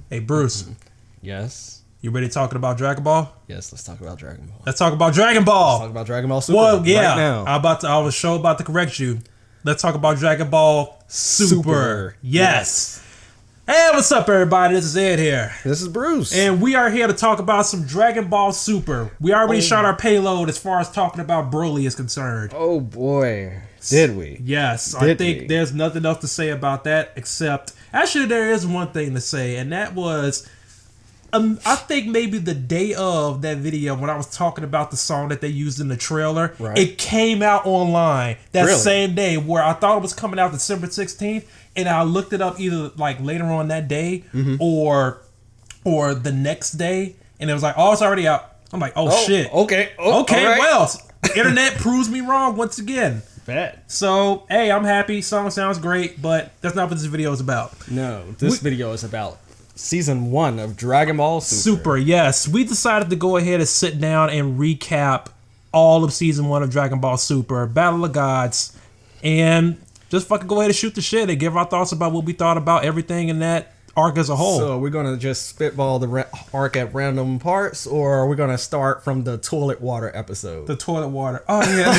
Hey, Bruce. Yes. You ready talking about Dragon Ball? Yes, let's talk about Dragon Ball. Let's talk about Dragon Ball. Let's talk about Dragon Ball Super. Well, yeah. Right now. I was about to correct you. Let's talk about Dragon Ball Super. Yes. Hey, what's up, everybody? This is Ed here. This is Bruce. And we are here to talk about some Dragon Ball Super. We already shot our payload as far as talking about Broly is concerned. Oh, boy. Did we? Yes. I think there's nothing else to say about that except... Actually, there is one thing to say, and that was... I think maybe the day of that video when I was talking about the song that they used in the trailer, it came out online that same day where I thought it was coming out December 16th, and I looked it up either like later on that day or the next day, and it was like, oh, it's already out. I'm like, oh shit. Okay. Okay, right. Well, internet proves me wrong once again. Bet. So, hey, I'm happy. Song sounds great, but that's not what this video is about. No, this video is about Season 1 of Dragon Ball Super. Yes. We decided to go ahead and sit down and recap all of Season 1 of Dragon Ball Super, Battle of Gods, and just fucking go ahead and shoot the shit and give our thoughts about what we thought about everything in that arc as a whole. So we're going to just spitball the arc at random parts, or are we going to start from the toilet water episode? The toilet water. Oh, yeah.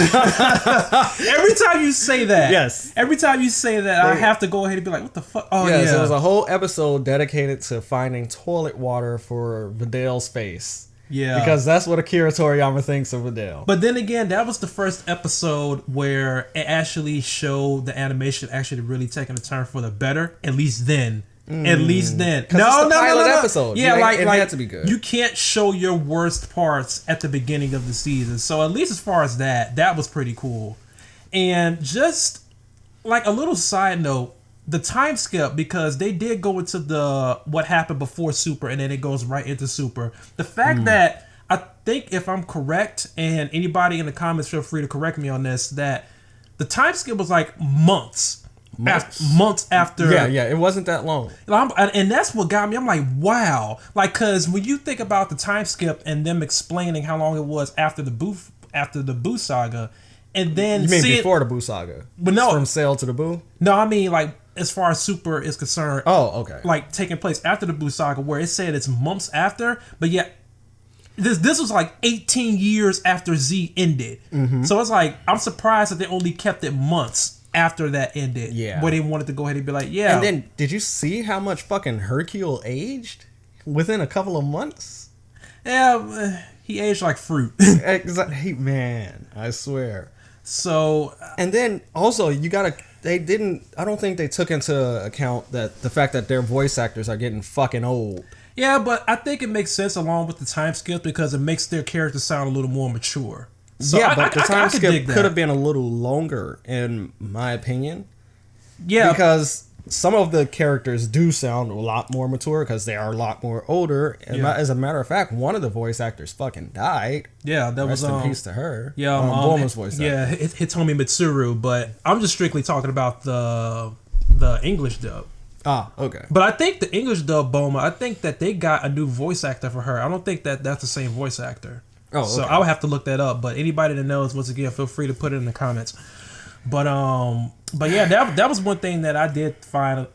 Every time you say that. Yes. Every time you say that, I have to go ahead and be like, what the fuck? Oh, yeah. So there's a whole episode dedicated to finding toilet water for Vidal's face. Yeah. Because that's what Akira Toriyama thinks of Vidal. But then again, that was the first episode where it actually showed the animation actually really taking a turn for the better, at least then. At least then. No, episode. Yeah, it had to be good. You can't show your worst parts at the beginning of the season. So at least as far as that was pretty cool. And just like a little side note, the time skip, because they did go into the what happened before Super and then it goes right into Super. The fact that I think, if I'm correct, and anybody in the comments feel free to correct me on this, that the time skip was like months after. Yeah, it wasn't that long. And that's what got me. I'm like, wow. Like, because when you think about the time skip and them explaining how long it was after the Buu saga, and then you mean before the Buu saga? But no, from Cell to the Buu. No, I mean like as far as Super is concerned. Oh, okay. Like taking place after the Buu saga, where it said it's months after, but yet this was like 18 years after Z ended. So it's like I'm surprised that they only kept it months after that ended. Yeah. Where they wanted to go ahead and be like, yeah. And then, did you see how much fucking Hercule aged within a couple of months? Yeah, he aged like fruit. Exactly, man. I swear. So, and then also I don't think they took into account that the fact that their voice actors are getting fucking old. Yeah, but I think it makes sense along with the time skip because it makes their characters sound a little more mature. So yeah, but the time skip could have been a little longer, in my opinion. Yeah. Because some of the characters do sound a lot more mature because they are a lot more older. And as a matter of fact, one of the voice actors fucking died. Yeah, that was... Rest in peace to her. Yeah, Bulma's voice actor. Yeah, Hitomi Mitsuru, but I'm just strictly talking about the English dub. Ah, okay. But I think the English dub Bulma, I think that they got a new voice actor for her. I don't think that that's the same voice actor. Oh, okay. So I would have to look that up. But anybody that knows, once again, feel free to put it in the comments. But yeah, that was one thing that I did find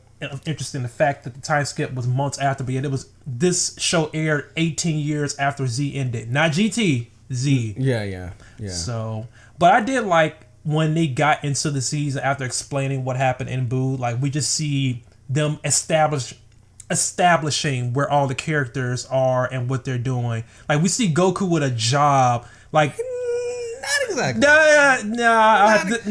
interesting. The fact that the time skip was months after, but yet this show aired 18 years after Z ended, not GT, Z. Yeah. So, but I did like when they got into the season after explaining what happened in Buu. Like we just see them establishing where all the characters are and what they're doing. Like we see Goku with a job. Like not exactly.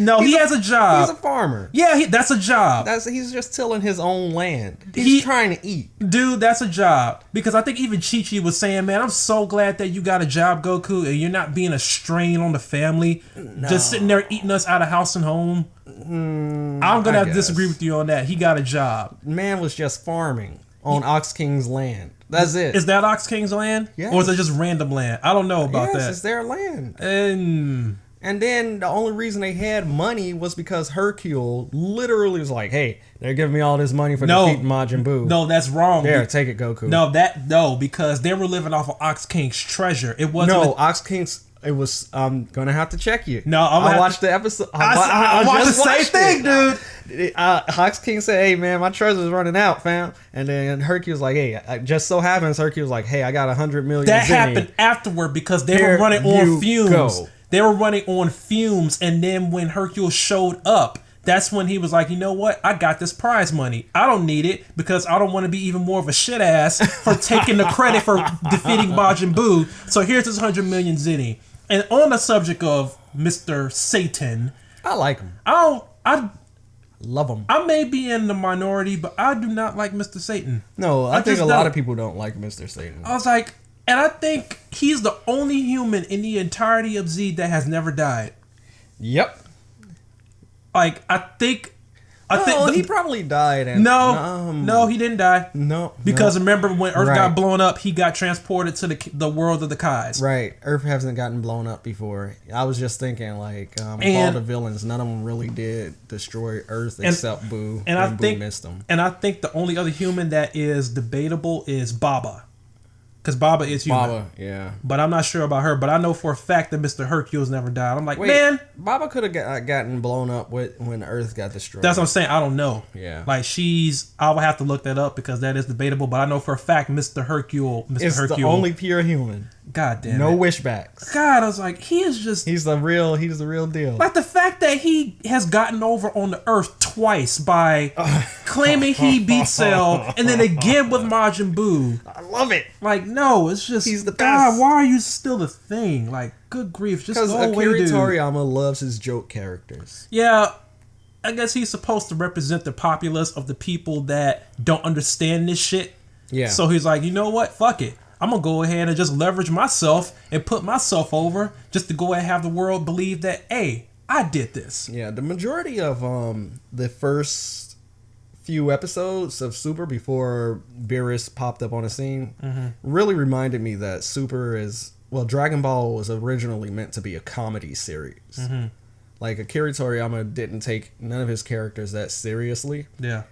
No, he has a job. He's a farmer. Yeah, that's a job. He's just tilling his own land. He's trying to eat. Dude, that's a job. Because I think even Chi-Chi was saying, man, I'm so glad that you got a job, Goku, and you're not being a strain on the family. No. Just sitting there eating us out of house and home. I'm going to have to disagree with you on that. He got a job. Man was just farming on Ox King's land. That's it. Is that Ox King's land? Yes. Or is it just random land? I don't know about that. Yes, it's their land. And then the only reason they had money was because Hercule literally was like, hey, they're giving me all this money for defeating Majin Buu. No, that's wrong. There, take it, Goku. No, because they were living off of Ox King's treasure. It wasn't. No, Ox King's It was. I'm gonna have to check you. No, I watched the episode. I watched the same thing, dude. Hawks King said, "Hey man, my treasure's running out, fam." And then Hercules was like, "Hey, just so happens." Hercules was like, "Hey, I got 100 million." That happened afterward because they were running on fumes. Go. They were running on fumes, and then when Hercules showed up, that's when he was like, you know what? I got this prize money. I don't need it because I don't want to be even more of a shit ass for taking the credit for defeating Majin Buu. So here's this 100 million zenny. And on the subject of Mr. Satan, I like him. I love him. I may be in the minority, but I do not like Mr. Satan. No, I think a lot of people don't like Mr. Satan. I was like, and I think he's the only human in the entirety of Z that has never died. Yep. Like, I think he probably died. And, no, he didn't die. No, because remember when Earth got blown up, he got transported to the world of the Kais. Right, Earth hasn't gotten blown up before. I was just thinking, like, all the villains, none of them really did destroy Earth except Boo, and Boo missed them. And I think the only other human that is debatable is Baba. Because Baba is human. Baba, yeah. But I'm not sure about her. But I know for a fact that Mr. Hercules never died. I'm like, wait, man. Baba could have gotten blown up when Earth got destroyed. That's what I'm saying. I don't know. Yeah. Like, I will have to look that up because that is debatable. But I know for a fact Mr. Hercule. It's the only pure human. God damn it. No wishbacks. God, I was like, he is just... He's the real deal. Like, the fact that he has gotten over on the Earth twice by claiming he beat Cell and then again with Majin Buu. I love it. Like, no, it's just... He's the best. God, why are you still the thing? Like, good grief. Just go away, dude. Because Akira Toriyama loves his joke characters. Yeah, I guess he's supposed to represent the populace of the people that don't understand this shit. Yeah. So he's like, you know what? Fuck it. I'm going to go ahead and just leverage myself and put myself over just to go ahead and have the world believe that, hey, I did this. Yeah, the majority of the first few episodes of Super before Beerus popped up on the scene really reminded me that Super is... Well, Dragon Ball was originally meant to be a comedy series. Like, Akira Toriyama didn't take none of his characters that seriously. Yeah.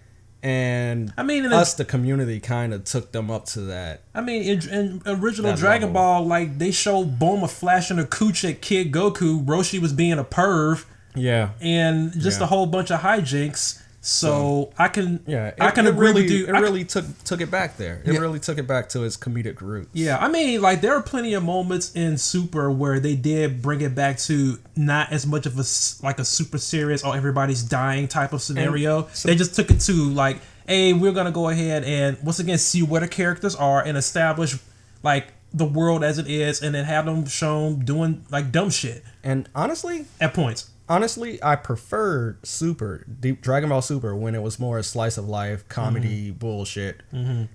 And the community, kind of took them up to that. I mean, in original Dragon Ball, like, they showed Bulma flashing a cooch at Kid Goku. Roshi was being a perv. Yeah. And just a whole bunch of hijinks. So I can really took it back there. It really took it back to its comedic roots. Yeah, I mean, like, there are plenty of moments in Super where they did bring it back to not as much of a super serious, everybody's dying type of scenario. They just took it to like, hey, we're gonna go ahead and once again see where the characters are and establish like the world as it is, and then have them shown doing like dumb shit. And honestly, at points. Honestly, I preferred Dragon Ball Super when it was more a slice of life comedy bullshit.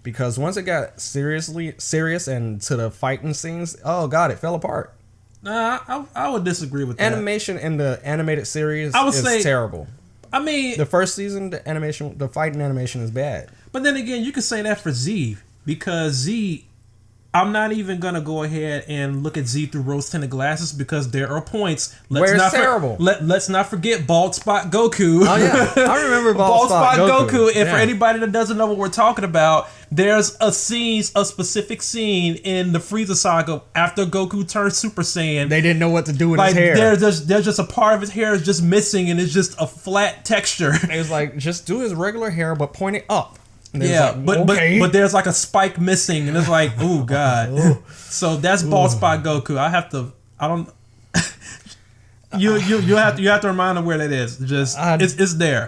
Because once it got serious and to the fighting scenes, oh god, it fell apart. Nah, I would disagree with that. Animation in the animated series is terrible. I mean, the first season, the fighting animation is bad. But then again, you could say that for Z, because Z, I'm not even gonna go ahead and look at Z through rose-tinted glasses because there are points. Terrible. Let's not forget Bald Spot Goku. Oh yeah, I remember Bald Spot Goku. And for anybody that doesn't know what we're talking about, there's a specific scene in the Frieza saga after Goku turned Super Saiyan. They didn't know what to do with his hair. There's just a part of his hair is just missing, and it's just a flat texture. It was like, just do his regular hair, but point it up. Yeah, like, but there's like a spike missing, and it's like, oh god. So that's Bald Spot Goku. You have to remind them where that is. It's there.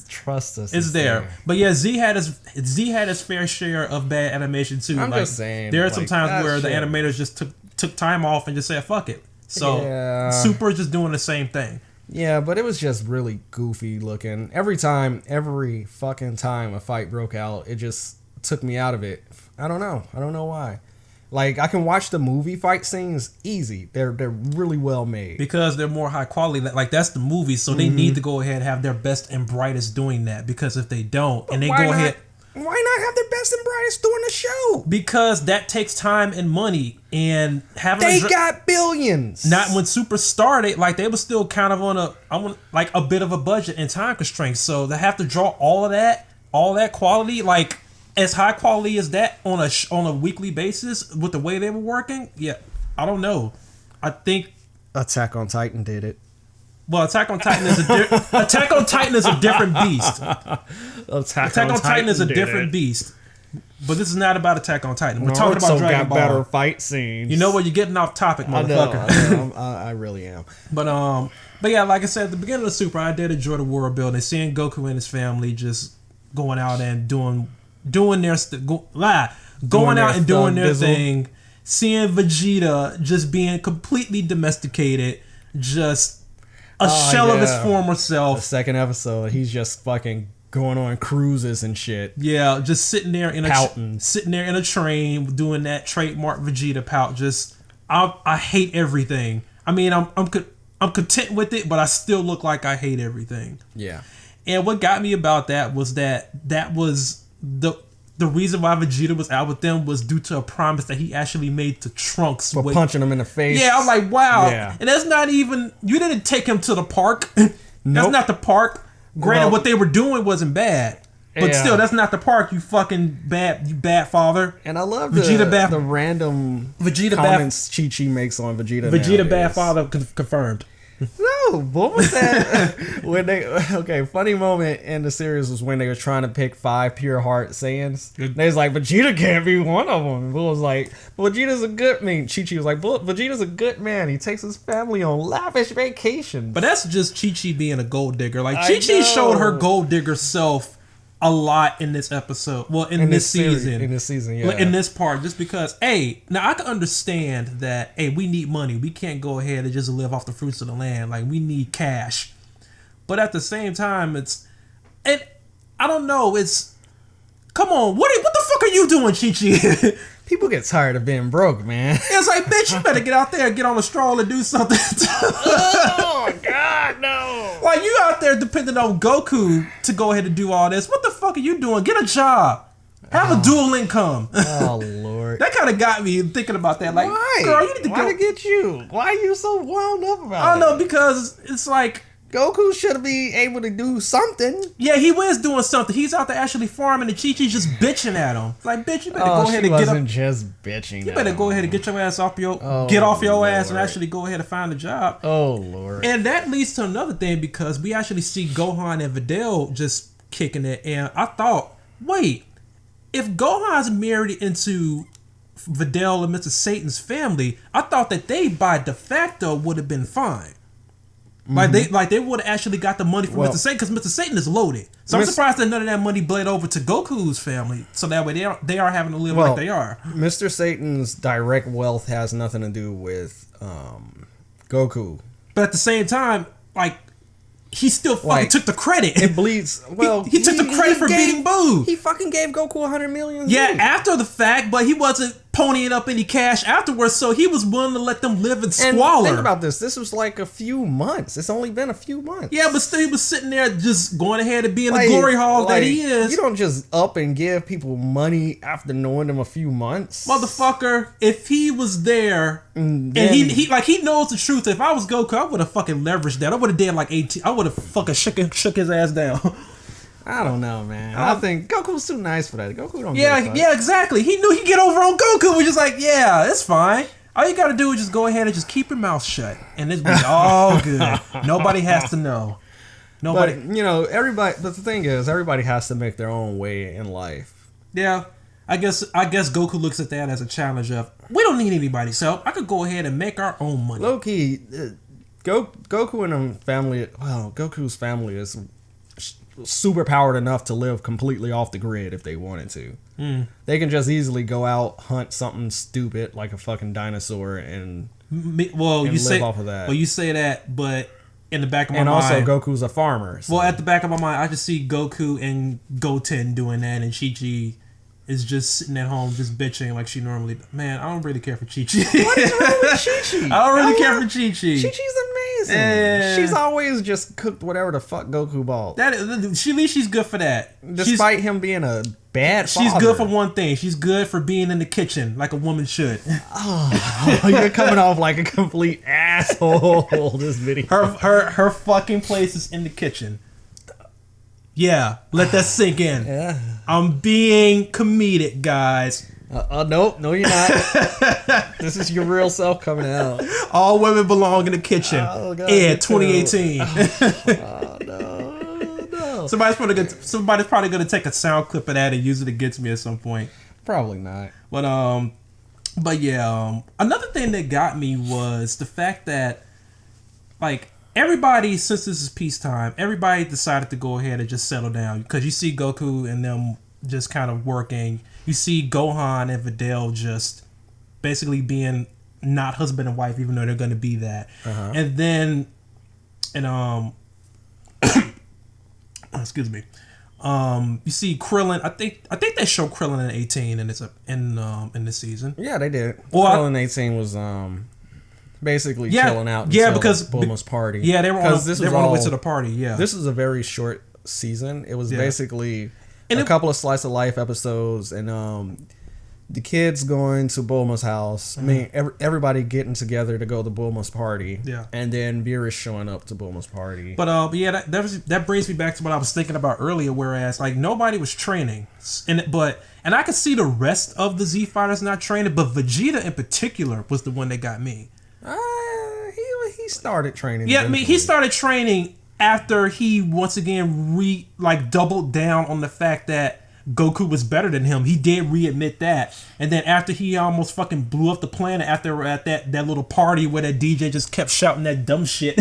Trust us. It's there. But yeah, Z had his fair share of bad animation too. I'm just saying. There are some times where the animators just took time off and just said fuck it. So Super is just doing the same thing. Yeah, but it was just really goofy looking. Every fucking time a fight broke out, it just took me out of it. I don't know why. Like, I can watch the movie fight scenes easy. They're really well made. Because they're more high quality. Like, that's the movie, so they need to go ahead and have their best and brightest doing that. Because if they don't, why not have their best and brightest doing the show? Because that takes time and money, and they got billions. Not when Super started, like, they were still kind of on a bit of a budget and time constraints. So they have to draw all that quality, like as high quality as that on a weekly basis with the way they were working. Yeah, I don't know. I think Attack on Titan did it. Well, Attack on Titan is a different beast. Attack on Titan is a different beast. But this is not about Attack on Titan. We're talking about Dragon Ball. Better fight scenes. You know what? You're getting off topic, motherfucker. I really am. But yeah, like I said at the beginning of the Super, I did enjoy the world building, seeing Goku and his family just going out and doing their thing, seeing Vegeta just being completely domesticated, just a shell of his former self. The second episode, he's just fucking going on cruises and shit. Yeah, just sitting there in a train doing that trademark Vegeta pout. Just I hate everything. I mean, I'm content with it, but I still look like I hate everything. Yeah. And what got me about that was that was the reason why Vegeta was out with them was due to a promise that he actually made to Trunks. For punching him in the face. Yeah, I'm like, wow. Yeah. And that's not even, you didn't take him to the park. That's not the park. Granted, what they were doing wasn't bad. But still, that's not the park, you fucking bad father. And I love the random comments Chi-Chi makes on Vegeta. Vegeta bad father confirmed. No, what was that? Funny moment in the series was when they were trying to pick 5 pure heart Saiyans. They was like, Vegeta can't be one of them. Bull was like, Vegeta's a good man. Chi-Chi was like, Vegeta's a good man. He takes his family on lavish vacations. But that's just Chi-Chi being a gold digger. Like, Chi-Chi showed her gold digger self a lot in this episode. Well, in this season. In this season, yeah. In this part, just because, now I can understand that, we need money. We can't go ahead and just live off the fruits of the land. Like, we need cash. But at the same time, I don't know, come on, what the fuck are you doing, Chi-Chi? People get tired of being broke, man. It's like, bitch, you better get out there and get on a stroll and do something. Oh, God, no. Like, you out there depending on Goku to go ahead and do all this. What the fuck are you doing? Get a job. Have a dual income. Oh, Lord. That kind of got me thinking about that. Like, why? Girl, you need to Why to get you? Why are you so wound up about it? I don't know, because it's like, Goku should be able to do something. Yeah, he was doing something. He's out there actually farming, and Chi-Chi's just bitching at him. Like, bitch, you better go ahead and get up. She wasn't just bitching. You better go ahead and get your ass off your ass and actually go ahead and find a job. Oh, Lord. And that leads to another thing, because we actually see Gohan and Videl just kicking it, and I thought, wait, if Gohan's married into Videl and Mr. Satan's family, I thought that they by de facto would have been fine. Like they would have actually got the money from Mr. Satan, because Mr. Satan is loaded. So I'm surprised that none of that money bled over to Goku's family, so that way they are having to live like they are. Mr. Satan's direct wealth has nothing to do with Goku. But at the same time, like, he still fucking took the credit. It bleeds. Well, he took the credit for beating Boo. He fucking gave Goku $100 million. Yeah, after the fact, but he wasn't ponying up any cash afterwards, so he was willing to let them live in squalor. And think about this. This was like a few months. It's only been a few months. Yeah, but still he was sitting there just going ahead and being the glory hog that he is. You don't just up and give people money after knowing them a few months. Motherfucker, if he was there and he knows the truth. If I was Goku, I would have fucking leveraged that. I would have did like 18. I would have fucking shook his ass down. I don't know, man. I think Goku's too nice for that. Goku don't. Yeah, exactly. He knew he'd get over on Goku. We're just like, yeah, it's fine. All you gotta do is just go ahead and just keep your mouth shut, and it's be all good. Nobody has to know. Nobody. But everybody. But the thing is, everybody has to make their own way in life. Yeah, I guess Goku looks at that as a challenge of, we don't need anybody's help. I could go ahead and make our own money. Low key, Goku and family. Well, Goku's family is super powered enough to live completely off the grid if they wanted to. They can just easily go out, hunt something stupid like a fucking dinosaur and live off of that. Well, you say that, but in the back of my mind, and also Goku's a farmer. So. Well, at the back of my mind, I just see Goku and Goten doing that, and Chi-Chi is just sitting at home just bitching like she normally. Man, I don't really care for Chi-Chi. What is wrong with Chi-Chi? I don't really care for Chi-Chi. Chi-Chi's amazing. She's always just cooked whatever the fuck Goku bought. At least she's good for that. Despite him being a bad father. She's good for one thing. She's good for being in the kitchen like a woman should. Oh, you're coming off like a complete asshole this video. Her fucking place is in the kitchen. Yeah, let that sink in. Yeah. I'm being comedic, guys. Nope, no, you're not. This is your real self coming out. All women belong in the kitchen. Oh, God, 2018. No. Somebody's probably gonna take a sound clip of that and use it against me at some point. Probably not. But yeah, another thing that got me was the fact that, like, everybody, since this is peacetime, everybody decided to go ahead and just settle down. Because you see Goku and them just kind of working. You see Gohan and Videl just basically being not husband and wife, even though they're going to be that. Uh-huh. And then, excuse me. You see Krillin. I think they show Krillin in 18 and it's in this season. Yeah, they did. Well, Krillin 18 was basically chilling out. Yeah, because Bulma's party. Yeah, they were on the way to the party. Yeah, this is a very short season. It was basically a couple of slice of life episodes, and the kids going to Bulma's house. Mm-hmm. I mean, everybody getting together to go to Bulma's party. Yeah, and then Beerus showing up to Bulma's party. But yeah, that brings me back to what I was thinking about earlier. Whereas, like, nobody was training, and I could see the rest of the Z fighters not training, but Vegeta in particular was the one that got me. He started training. Yeah, eventually. I mean, he started training after he once again doubled down on the fact that Goku was better than him. He did readmit that. And then after he almost fucking blew up the planet after we're at that little party where that DJ just kept shouting that dumb shit.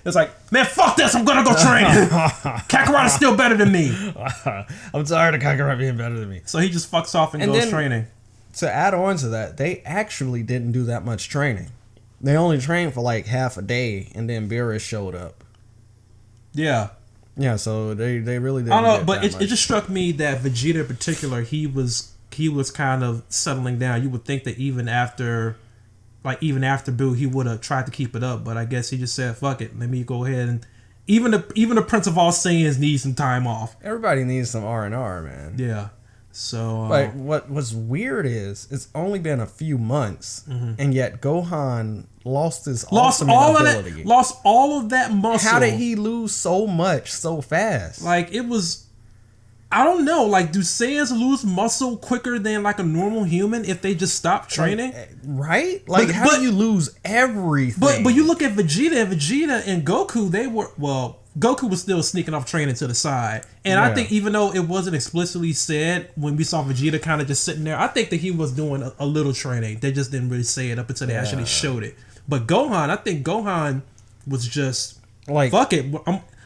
It's like, man, fuck this, I'm gonna go train. Kakarot is still better than me. I'm tired of Kakarot being better than me. So he just fucks off and goes training. To add on to that, they actually didn't do that much training. They only trained for like half a day, and then Beerus showed up. Yeah. Yeah, so they really didn't. I don't know, but it just struck me that Vegeta in particular, he was kind of settling down. You would think that even after Boo, he would have tried to keep it up, but I guess he just said, "Fuck it, let me go ahead and." Even the Prince of All Saiyans needs some time off. Everybody needs some R&R, man. Yeah. So, but what's weird is it's only been a few months, and yet Gohan lost ability. Lost all of that muscle. How did he lose so much so fast? Like, it was, I don't know. Like, do Saiyans lose muscle quicker than like a normal human if they just stop training? Right? Like, how do you lose everything? But you look at Vegeta and Goku. Goku was still sneaking off training to the side. And I think even though it wasn't explicitly said when we saw Vegeta kind of just sitting there, I think that he was doing a little training. They just didn't really say it up until they actually showed it. But Gohan, I think Gohan was just like, fuck it.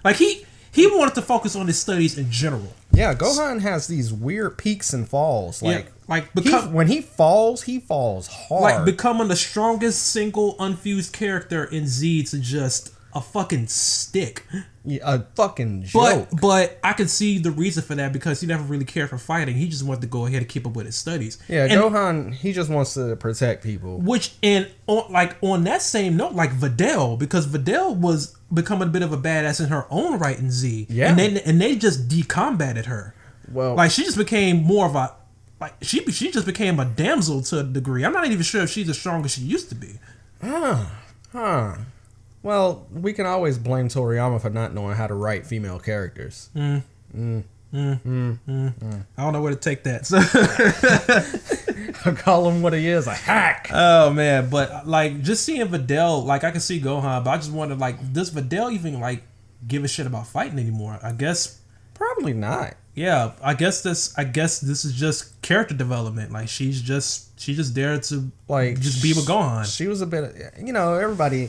Like, he wanted to focus on his studies in general. Yeah, Gohan has these weird peaks and falls. When he falls hard. Like, becoming the strongest single unfused character in Z to just a fucking stick. Yeah, a fucking joke. But I could see the reason for that because he never really cared for fighting. He just wanted to go ahead and keep up with his studies. Yeah, Gohan, he just wants to protect people. On that same note, like Videl, because Videl was becoming a bit of a badass in her own right in Z. Yeah. And they just decombated her. Well, like, she just became more of a, like, she just became a damsel to a degree. I'm not even sure if she's as strong as she used to be. Well, we can always blame Toriyama for not knowing how to write female characters. I don't know where to take that. So I'll call him what he is, a hack. Oh, man. But, like, just seeing Videl, like, I can see Gohan, but I just wonder, like, does Videl even, like, give a shit about fighting anymore? I guess. Probably not. Yeah, I guess this is just character development. Like, she's just there to, like, just be with Gohan. She was a bit, everybody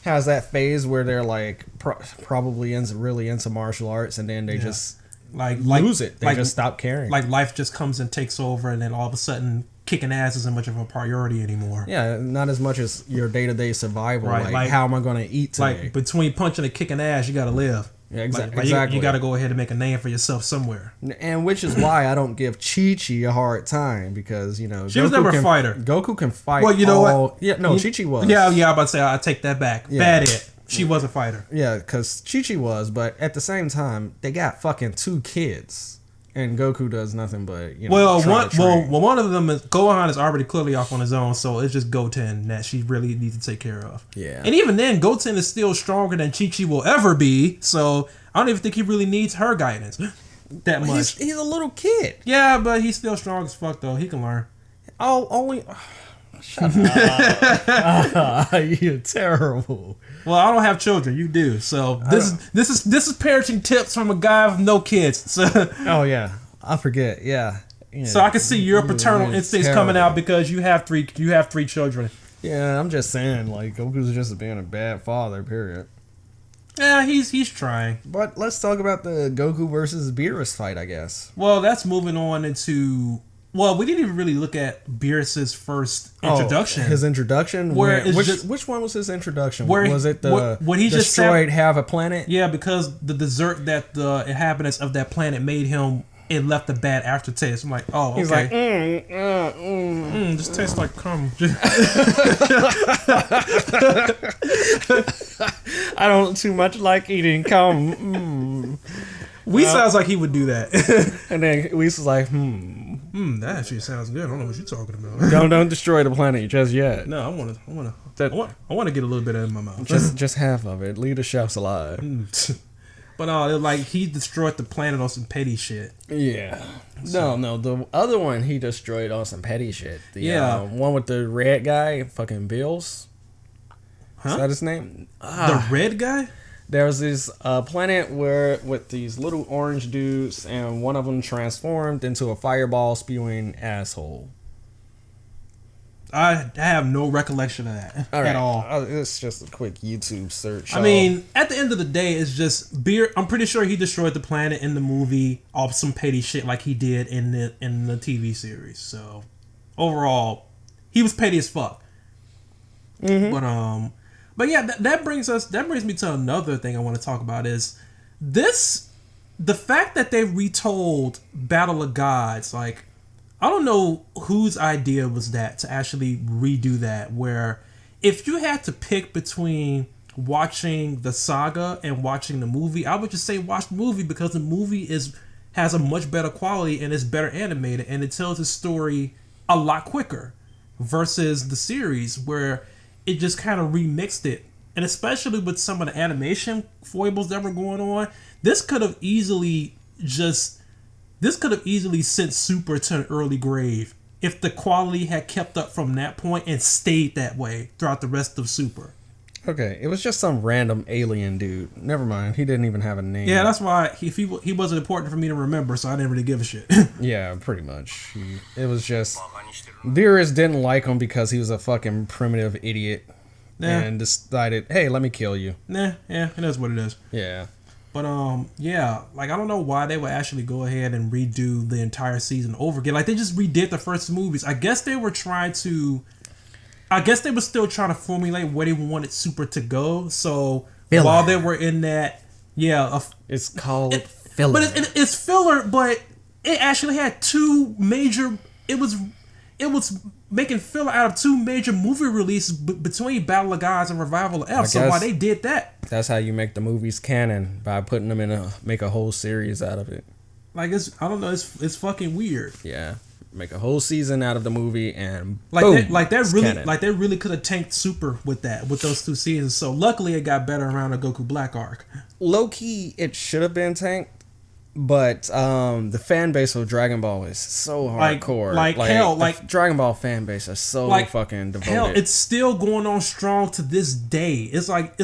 has that phase where they're like probably really into martial arts, and then they just lose it. They just stop caring. Like, life just comes and takes over, and then all of a sudden kicking ass isn't much of a priority anymore. Yeah, not as much as your day-to-day survival. Right, like how am I going to eat today? Like, between punching and kicking ass, you got to live. Yeah, exactly. You got to go ahead and make a name for yourself somewhere. And which is why I don't give Chi-Chi a hard time, because, she was never a fighter. Goku can fight. Well, you know what? Yeah, no, Chi-Chi was. Yeah, I'm about to say, I take that back. Yeah. Bad it. She was a fighter. Yeah, because Chi-Chi was, but at the same time, they got fucking 2 kids. And Goku does nothing but, one of them is Gohan is already clearly off on his own, so it's just Goten that she really needs to take care of. Yeah. And even then, Goten is still stronger than Chi-Chi will ever be, so I don't even think he really needs her guidance that much. He's a little kid. Yeah, but he's still strong as fuck, though. He can learn. Oh, only. Shut up. You're terrible. Well, I don't have children. You do. So this is parenting tips from a guy with no kids. So. Oh yeah, I forget. Yeah. So I can see your paternal instincts coming out because you have three children. Yeah, I'm just saying, like, Goku's just being a bad father. Period. Yeah, he's trying. But let's talk about the Goku versus Beerus fight, I guess. Well, that's moving on into. Well, we didn't even really look at Beerus's first introduction. His introduction? Which one was his introduction? Was it the when he destroyed half a planet? Yeah, because the dessert that the inhabitants of that planet made him, it left a bad aftertaste. I'm like, oh, okay. He's like, just tastes like cum. I don't too much like eating cum. Sounds like he would do that. And then Whis was like, that actually sounds good. I don't know what you're talking about. Don't destroy the planet just yet. No, I want to get a little bit in my mouth. Just half of it. Leave the chefs alive. But like he destroyed the planet on some petty shit. Yeah. So. No, the other one he destroyed on some petty shit. The one with the red guy, fucking Bills. Huh? Is that his name? The red guy? There was this planet with these little orange dudes, and one of them transformed into a fireball spewing asshole. I have no recollection of that at all. It's just a quick YouTube search. I mean, at the end of the day, it's just I'm pretty sure he destroyed the planet in the movie off some petty shit like he did in the TV series. So overall, he was petty as fuck. Mm-hmm. But yeah, that brings me to another thing I want to talk about is the fact that they retold Battle of Gods. Like, I don't know whose idea was that to actually redo that, where if you had to pick between watching the saga and watching the movie, I would just say watch the movie because the movie has a much better quality and is better animated and it tells the story a lot quicker versus the series where it just kind of remixed it. And especially with some of the animation foibles that were going on, this could have easily sent Super to an early grave if the quality had kept up from that point and stayed that way throughout the rest of Super. Okay, it was just some random alien dude. Never mind, he didn't even have a name. Yeah, that's why he wasn't important for me to remember, so I didn't really give a shit. Yeah, pretty much. It was just Beerus didn't like him because he was a fucking primitive idiot. And decided, hey, let me kill you. Yeah, it is what it is. Yeah. But like I don't know why they would actually go ahead and redo the entire season over again. Like they just redid the first movies. I guess they were still trying to formulate where they wanted Super to go. So filler. While they were in that, it's called filler. But it's filler. But it actually had two major. It was making filler out of two major movie releases between Battle of Gods and Revival of F. So why they did that? That's how you make the movies canon, by putting them make a whole series out of it. Like I don't know, it's fucking weird. Yeah, make a whole season out of the movie and boom, they really could have tanked Super with those two seasons. So luckily it got better around the Goku Black arc. Low key, it should have been tanked. But the fan base of Dragon Ball is so hardcore. Like Dragon Ball fan base is so fucking devoted. Hell, it's still going on strong to this day. It's like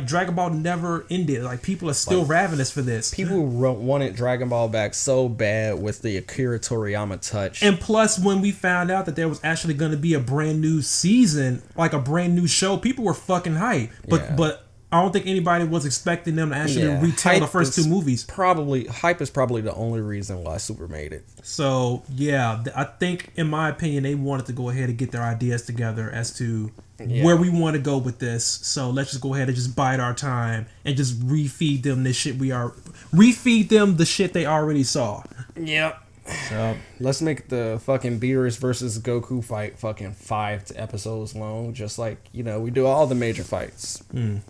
Dragon Ball never ended. Like people are still ravenous for this. People wanted Dragon Ball back so bad with the Akira Toriyama touch. And plus, when we found out that there was actually going to be a brand new season, like a brand new show, people were fucking hyped. But I don't think anybody was expecting them to actually retell the first two movies. Hype is probably the only reason why Super made it. So, yeah, I think, in my opinion, they wanted to go ahead and get their ideas together as to where we want to go with this. So, let's just go ahead and just bide our time and just refeed them the shit the shit they already saw. Yep. So, let's make the fucking Beerus versus Goku fight fucking 5 episodes long, just like, we do all the major fights.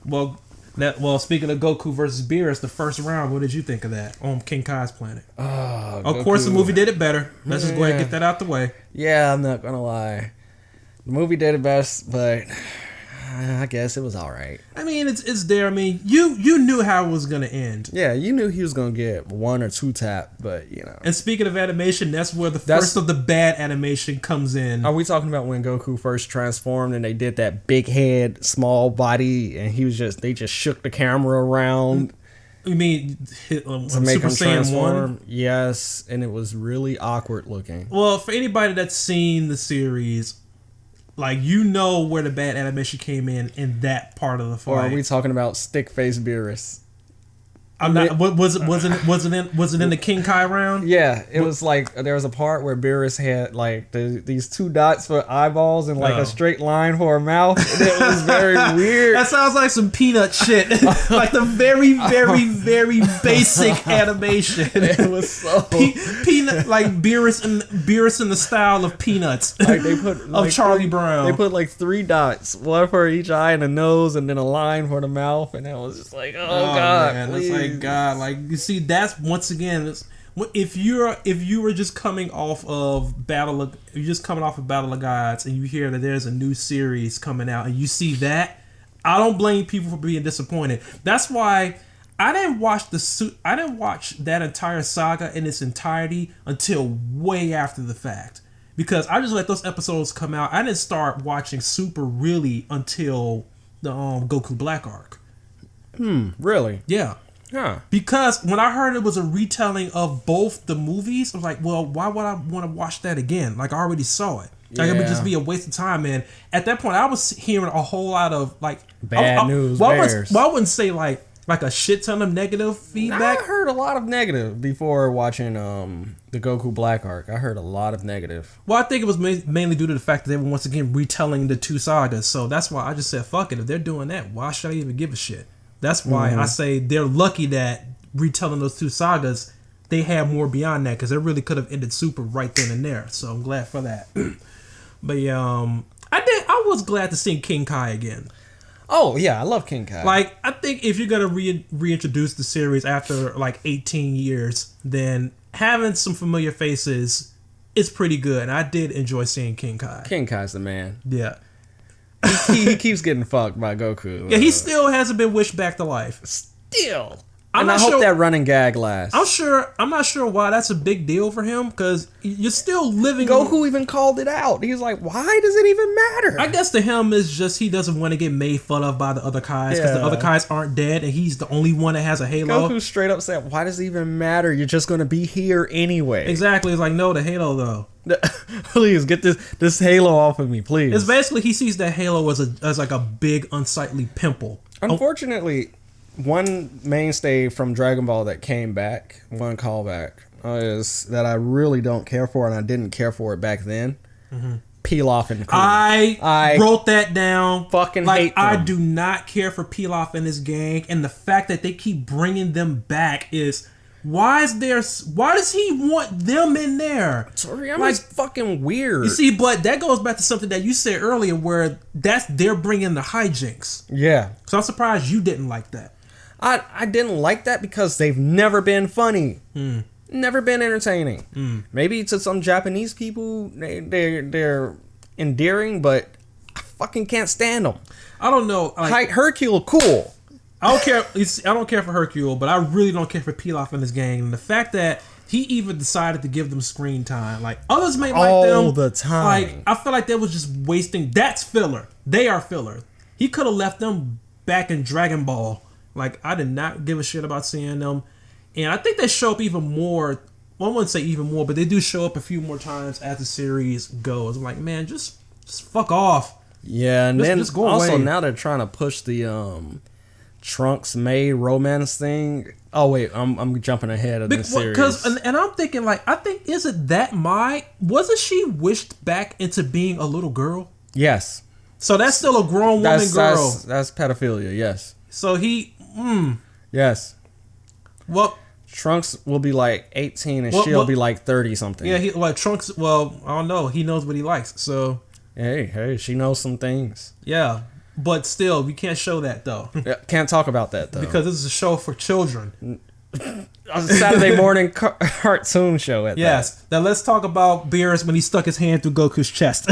Well, speaking of Goku versus Beerus, the first round, what did you think of that on King Kai's planet? Of course, the movie did it better. Let's just go ahead and get that out the way. Yeah, I'm not gonna lie. The movie did it best, but I guess it was all right. I mean, it's there. I mean, you knew how it was gonna end. Yeah, you knew he was gonna get 1 or 2 tap, but And speaking of animation, that's where the first of the bad animation comes in. Are we talking about when Goku first transformed and they did that big head, small body, and they just shook the camera around? You mean to make him transform? Yes, and it was really awkward looking. Well, for anybody that's seen the series, like, you know where the bad animation came in that part of the fight. Or are we talking about stick face Beerus? I'm not. Was it in the King Kai round? Yeah, it was like there was a part where Beerus had like these 2 dots for eyeballs and like a straight line for a mouth. And it was very weird. That sounds like some peanut shit. Like the very, very, very basic animation. It was so peanut, like Beerus in the style of Peanuts. Like they put of Charlie Brown. They put like 3 dots, 1 for each eye and the nose, and then a line for the mouth, and it was just like, oh god, man, please. That's like God. Like, you see, that's once again, if you were just coming off of Battle of Gods and you hear that there's a new series coming out and you see that, I don't blame people for being disappointed. That's why I didn't watch that entire saga in its entirety until way after the fact, because I just let those episodes come out. I didn't start watching Super really until the Goku Black arc. Really? Yeah. Huh. Because when I heard it was a retelling of both the movies, I was like, well, why would I want to watch that again? Like, I already saw it. Like, it would just be a waste of time. And at that point, I was hearing a whole lot of, like... bad news bears. I wouldn't say, like a shit ton of negative feedback. I heard a lot of negative before watching the Goku Black arc. I heard a lot of negative. Well, I think it was mainly due to the fact that they were once again retelling the 2 sagas. So that's why I just said, fuck it. If they're doing that, why should I even give a shit? That's why I say they're lucky that retelling those 2 sagas, they had more beyond that, because they really could have ended Super right then and there. So I'm glad for that. But yeah, I was glad to see King Kai again. Oh yeah, I love King Kai. Like, I think if you're gonna reintroduce the series after like 18 years, then having some familiar faces is pretty good. And I did enjoy seeing King Kai. King Kai's the man. Yeah. He keeps getting fucked by Goku. Yeah, he still hasn't been wished back to life. Still. I hope that running gag lasts. I'm not sure why that's a big deal for him, because you're still living... Goku even called it out. He's like, why does it even matter? I guess to him, it's just he doesn't want to get made fun of by the other Kais, because the other Kais aren't dead, and he's the only one that has a halo. Goku straight up said, why does it even matter? You're just going to be here anyway. Exactly. It's like, no, the halo, though. Please, get this halo off of me, please. It's basically, he sees that halo as like a big, unsightly pimple. Unfortunately... One mainstay from Dragon Ball that came back, one callback, is that I really don't care for, and I didn't care for it back then. Pilaf and crew. I wrote that down. Fucking hate them. I do not care for Pilaf and his gang, and the fact that they keep bringing them back is... Why does he want them in there? Toriyama's fucking weird. You see, but that goes back to something that you said earlier, where they're bringing the hijinks. Yeah. So I'm surprised you didn't like that. I didn't like that because they've never been funny. Never been entertaining. Maybe to some Japanese people, they're endearing, but I fucking can't stand them. I don't know. Like, Hercule, cool. I don't care. I don't care for Hercule, but I really don't care for Pilaf and his gang. And the fact that he even decided to give them screen time, like others may like them all the time. Like, I feel like that was just wasting. That's filler. They are filler. He could have left them back in Dragon Ball. Like, I did not give a shit about seeing them, and I think they show up even more. Well, I wouldn't say even more, but they do show up a few more times as the series goes. I'm like, man, just fuck off. Yeah, and then just go also away. Now they're trying to push the Trunks May romance thing. Oh wait, I'm jumping ahead of the series. And I'm thinking, like, I think, is it that wasn't she wished back into being a little girl? Yes. So that's still a grown woman girl. That's pedophilia. Yes. So he. Yes. Well, Trunks will be like 18 and she'll be like 30 something. Yeah, Trunks. Well, I don't know. He knows what he likes. So. Hey, she knows some things. Yeah. But still, we can't show that, though. Can't talk about that, though. Because this is a show for children. a Saturday morning cartoon show at Yes. Now let's talk about Beerus when he stuck his hand through Goku's chest.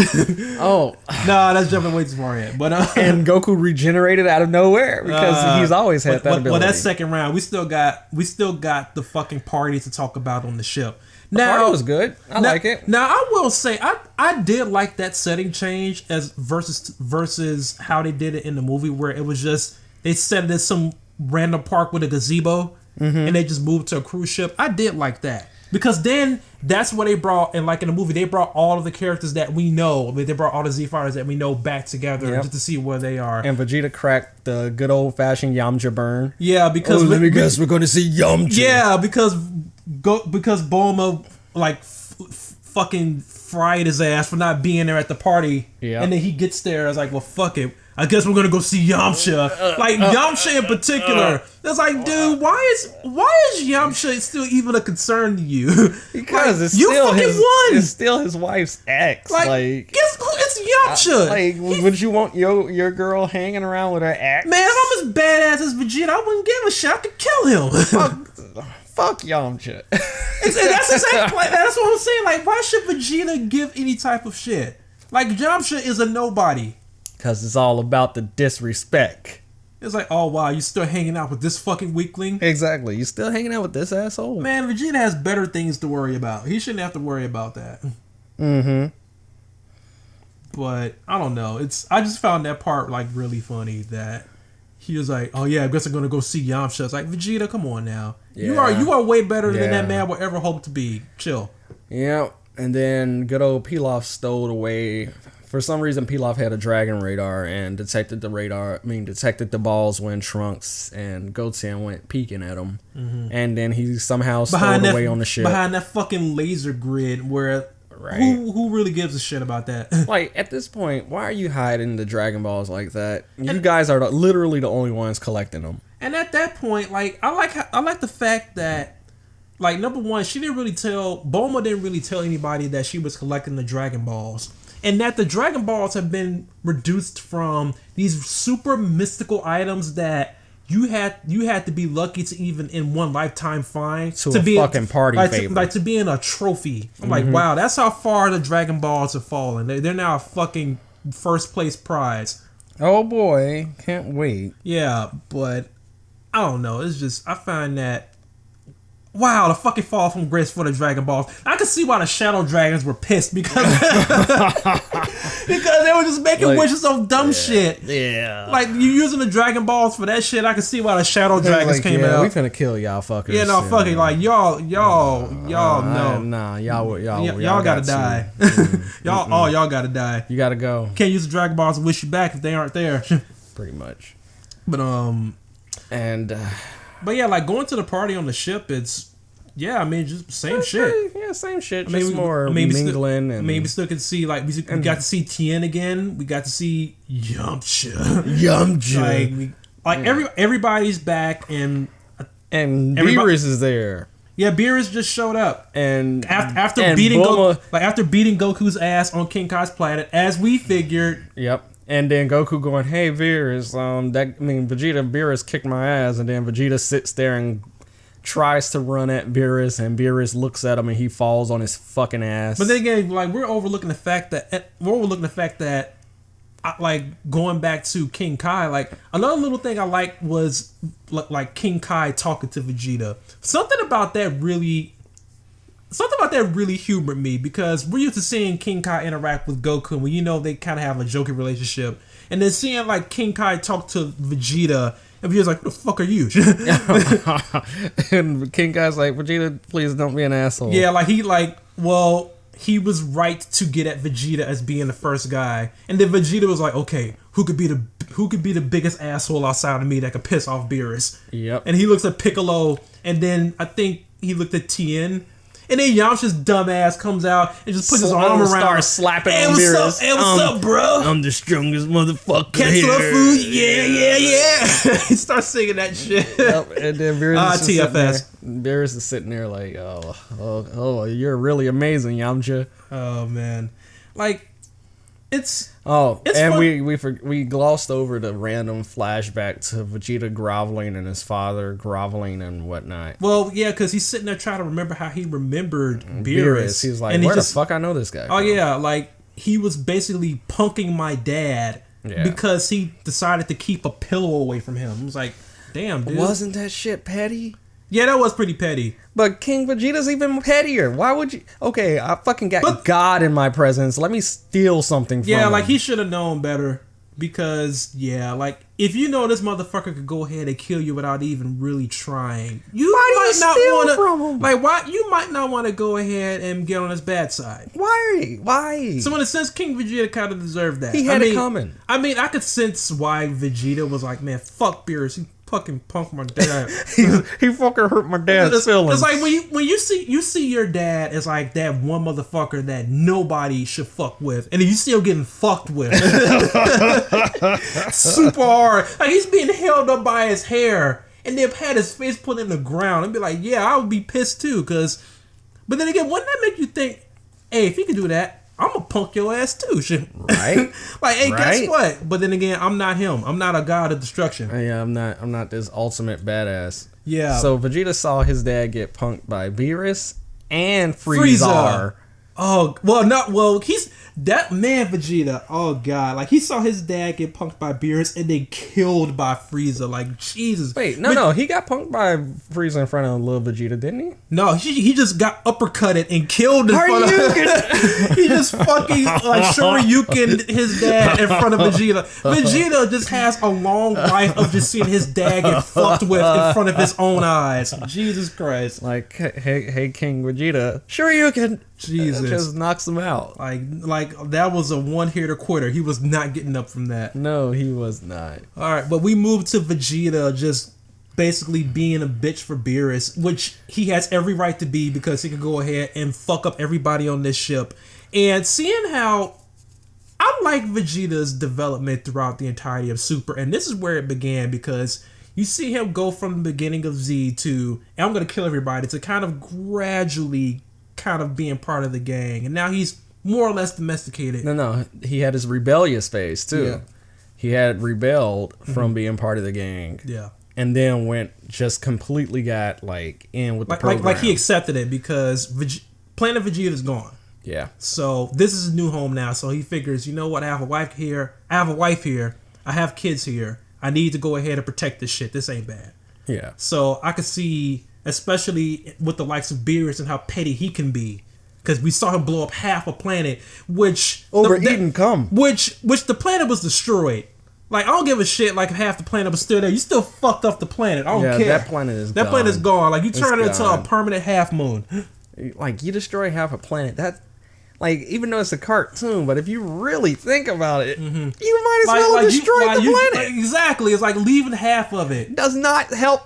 Oh. No, that's jumping way too far ahead. But and Goku regenerated out of nowhere because he's always had that ability. Well, that second round, we still got the fucking party to talk about on the ship. Now, the party was good. I like it. Now I will say I did like that setting change as versus how they did it in the movie, where it was just they set it in some random park with a gazebo and they just moved to a cruise ship. I did like that because then that's what they brought, and like in the movie they brought all of the characters that we know. I mean, they brought all the Z fighters that we know back together just to see where they are. And Vegeta cracked the good old fashioned Yamcha burn. Yeah, because let me guess, we're going to see Yamcha. Yeah, because Bulma like fucking fried his ass for not being there at the party. Yeah, and then he gets there. I was like, well, fuck it. I guess we're gonna go see Yamcha. Yamcha in particular. It's like, dude, why is Yamcha still even a concern to you? Because it's still his wife's ex. It's Yamcha. Would you want your girl hanging around with her ex? Man, if I'm as badass as Vegeta, I wouldn't give a shit. I could kill him. Fuck Yamcha. That's exactly that's what I'm saying. Like, why should Vegeta give any type of shit? Like, Yamcha is a nobody. Because it's all about the disrespect. It's like, oh wow, you still hanging out with this fucking weakling? Exactly. You still hanging out with this asshole? Man, Vegeta has better things to worry about. He shouldn't have to worry about that. Mm-hmm. But I don't know. I just found that part like really funny that he was like, oh yeah, I guess I'm gonna go see Yamcha. It's like, Vegeta, come on now. Yeah. You are way better than that man will ever hope to be. Chill. Yeah. And then good old Pilaf stowed away. For some reason, Pilaf had a dragon radar and detected the balls when Trunks and Goten went peeking at him. Mm-hmm. And then he somehow stowed away on the ship. Behind that fucking laser grid where... Right. Who really gives a shit about that? Like, at this point, why are you hiding the Dragon Balls like that? You guys are literally the only ones collecting them. And at that point, like, I like the fact that, like, number one, Bulma didn't really tell anybody that she was collecting the Dragon Balls. And that the Dragon Balls have been reduced from these super mystical items that you had to be lucky to even in one lifetime find to be fucking party favorite. To be in a trophy. I'm like, wow, that's how far the Dragon Balls have fallen. They're now a fucking first place prize. Oh boy, can't wait. Yeah, but I don't know. It's just I find that. Wow, the fucking fall from grace for the Dragon Balls. I could see why the Shadow Dragons were pissed because they were just making wishes on dumb shit. Yeah. Like, you using the Dragon Balls for that shit, I could see why the Shadow Dragons came out. We finna kill y'all fuckers. Yeah, no, fucking, like, y'all no. Nah, y'all gotta die. Y'all gotta die. You gotta go. Can't use the Dragon Balls to wish you back if they aren't there. Pretty much. But, But yeah, like going to the party on the ship, just same shit. Yeah, same shit. Just more mingling. We still could see, like, we got to see Tien again. We got to see Yamcha. Everybody's back, and Beerus is there. Yeah, Beerus just showed up, and after beating Goku's ass on King Kai's planet, as we figured. Yep. And then Goku going, hey, Beerus, Beerus kicked my ass. And then Vegeta sits there and tries to run at Beerus, and Beerus looks at him and he falls on his fucking ass. But then again, like, we're overlooking the fact that like, going back to King Kai, like, another little thing I liked was like King Kai talking to Vegeta. Something about that really humored me, because we're used to seeing King Kai interact with Goku when they kind of have a joking relationship, and then seeing like King Kai talk to Vegeta, and Vegeta's like, "Who the fuck are you?" And King Kai's like, "Vegeta, please don't be an asshole." Yeah, he was right to get at Vegeta as being the first guy, and then Vegeta was like, "Okay, who could be the biggest asshole outside of me that could piss off Beerus?" Yep. And he looks at Piccolo, and then I think he looked at Tien. And then Yamcha's dumbass comes out and just puts his arm around, starts slapping on Beerus. Hey, what's up, bro? I'm the strongest motherfucker here. Food, yeah. He starts singing that shit. Yep. And then TFS. Beerus is sitting there like, oh, you're really amazing, Yamcha. Oh man, like, it's and fun. we glossed over the random flashback to Vegeta groveling and his father groveling and whatnot. Well, yeah, because he's sitting there trying to remember how he remembered Beerus. He's like, where the fuck I know this guy? Oh, yeah, like, he was basically punking my dad because he decided to keep a pillow away from him. I was like, damn, dude. Wasn't that shit petty? Yeah, that was pretty petty. But King Vegeta's even pettier. Why would you... Okay, I fucking got God in my presence. Let me steal something from him. Yeah, like, he should have known better. Because, yeah, like, if you know this motherfucker could go ahead and kill you without even really trying, you might not want to... Like, why? You might not want to go ahead and get on his bad side. Why? So, in a sense, King Vegeta kind of deserved that. He had it coming. I mean, I could sense why Vegeta was like, man, fuck Beerus. He fucking punked my dad. he fucking hurt my dad's feelings. It's like when you see your dad as like that one motherfucker that nobody should fuck with, and you still getting fucked with super hard. Like, he's being held up by his hair, and they've had his face put in the ground, and be like, yeah, I would be pissed too, cause. But then again, wouldn't that make you think, hey, if he can do that, I'm gonna punk your ass too, shit. Right? Like, hey, guess what? But then again, I'm not him. I'm not a god of destruction. Yeah, I'm not this ultimate badass. Yeah. So Vegeta saw his dad get punked by Beerus and Frieza. Oh, he's that man, Vegeta. Oh god, like, he saw his dad get punked by Beerus and then killed by Frieza. Like, Jesus. Wait, no, he got punked by Frieza in front of little Vegeta, didn't he? No, he just got uppercutted and killed in front of. He just fucking like Shoryuken his dad in front of Vegeta. Vegeta just has a long life of just seeing his dad get fucked with in front of his own eyes. Jesus Christ! Like, hey, King Vegeta, Shoryuken. Jesus, just knocks him out. Like that was a one-hitter quitter. He was not getting up from that. No, he was not. All right, but we moved to Vegeta just basically being a bitch for Beerus, which he has every right to be because he could go ahead and fuck up everybody on this ship. And seeing how I like Vegeta's development throughout the entirety of Super, and this is where it began because you see him go from the beginning of Z to I'm gonna kill everybody to kind of gradually kind of being part of the gang, and now he's more or less domesticated. No, he had his rebellious phase too. Yeah. He had rebelled from being part of the gang. Yeah. And then just completely got like in with the program. Like he accepted it because Planet Vegeta is gone. Yeah. So this is his new home now. So he figures, you know what? I have a wife here. I have kids here. I need to go ahead and protect this shit. This ain't bad. Yeah. So I could see, especially with the likes of Beerus and how petty he can be, because we saw him blow up half a planet, which the planet was destroyed. Like, I don't give a shit. Like, if half the planet was still there, you still fucked up the planet. I don't care. That planet is gone. Like, you turn it into a permanent half moon. Like, you destroy half a planet. That, like, even though it's a cartoon, but if you really think about it, you might as well have destroyed the planet. Like, exactly. It's like leaving half of it. Does not help.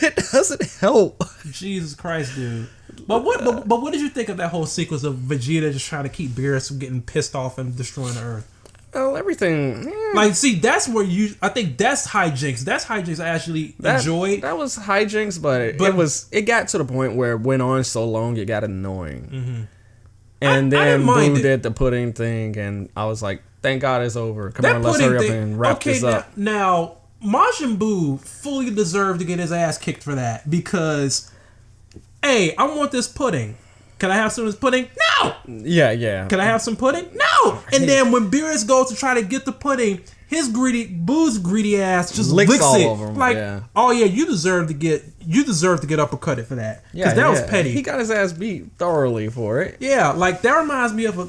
It doesn't help. Jesus Christ, dude. But what did you think of that whole sequence of Vegeta just trying to keep Beerus from getting pissed off and destroying the Earth? Well, everything. Yeah. Like, see, that's where I think that's hijinks. That's hijinks I actually enjoyed. That was hijinks, but it got to the point where it went on so long it got annoying. Mm-hmm. And then Boo did the pudding thing, and I was like, thank God it's over. Come on, let's hurry up and wrap this up. Now, Majin Buu fully deserved to get his ass kicked for that because, hey, I want this pudding. Can I have some of this pudding? No! Yeah. Can I have some pudding? No! And then when Beerus goes to try to get the pudding, Boo's greedy ass just licks all it. Over him, like, oh yeah, you deserve to get uppercutted for that. Because that was petty. He got his ass beat thoroughly for it. Yeah, like that reminds me of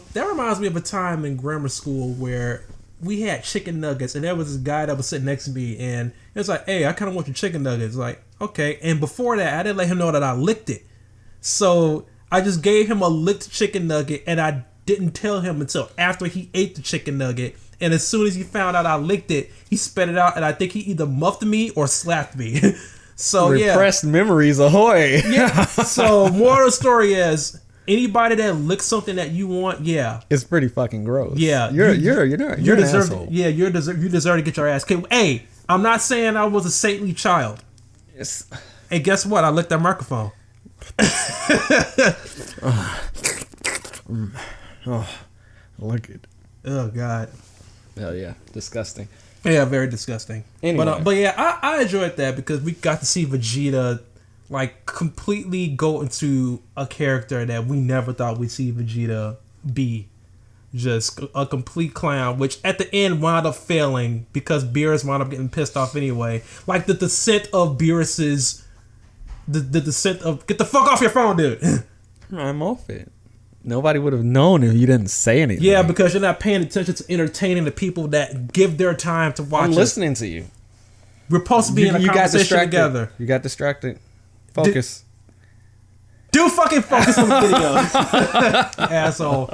a time in grammar school where we had chicken nuggets, and there was this guy that was sitting next to me, and it was like, hey, I kind of want your chicken nuggets. Like, okay. And before that, I didn't let him know that I licked it. So I just gave him a licked chicken nugget, and I didn't tell him until after he ate the chicken nugget. And as soon as he found out I licked it, he spat it out, and I think he either muffed me or slapped me. So repressed memories, ahoy! Yeah. So moral of the story is, anybody that licks something that you want, it's pretty fucking gross. Yeah, you're an asshole. Yeah, you deserve to get your ass kicked. Hey, I'm not saying I was a saintly child. Yes. Hey, guess what? I licked that microphone. Oh, look it. Oh God. Oh yeah, disgusting. Yeah, very disgusting. Anyway. But yeah, I enjoyed that because we got to see Vegeta like completely go into a character that we never thought we'd see Vegeta be. Just a complete clown, which at the end wound up failing because Beerus wound up getting pissed off anyway. Like the descent of Beerus's, the descent of get the fuck off your phone, dude. I'm off it. Nobody would have known if you didn't say anything. Yeah, because you're not paying attention to entertaining the people that give their time to watch. I'm listening to you. We're supposed to be in a conversation together. You got distracted. Focus. Do fucking focus on the video, asshole.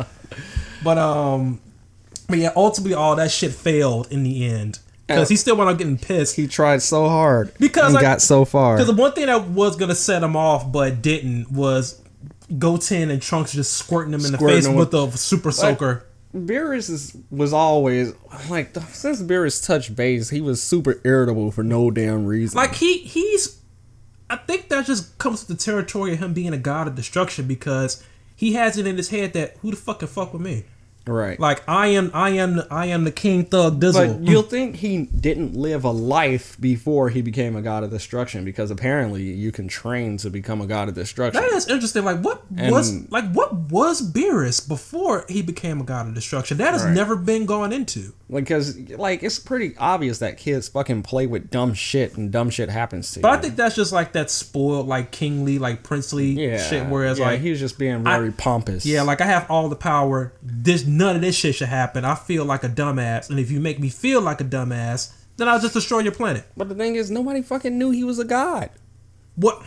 But yeah, ultimately all that shit failed in the end because he still wound up getting pissed. He tried so hard because and got so far. Because the one thing that was gonna set him off but didn't was Goten and Trunks just squirting him in the face with a super soaker. Beerus was always like since Beerus touched base, he was super irritable for no damn reason. Like he's, I think that just comes to the territory of him being a god of destruction because he has it in his head that who the fuck can fuck with me. Right. Like I am the King Thug Dizzle. But you'll think he didn't live a life before he became a god of destruction because apparently you can train to become a god of destruction. That is interesting. Like what was Beerus before he became a god of destruction? That has never been gone into. Because like it's pretty obvious that kids fucking play with dumb shit and dumb shit happens to you. But I think that's just like that spoiled, like kingly, like princely shit. Whereas like he was just being very pompous. Yeah, like I have all the power. None of this shit should happen. I feel like a dumbass, and if you make me feel like a dumbass, then I'll just destroy your planet. But the thing is, nobody fucking knew he was a god. What?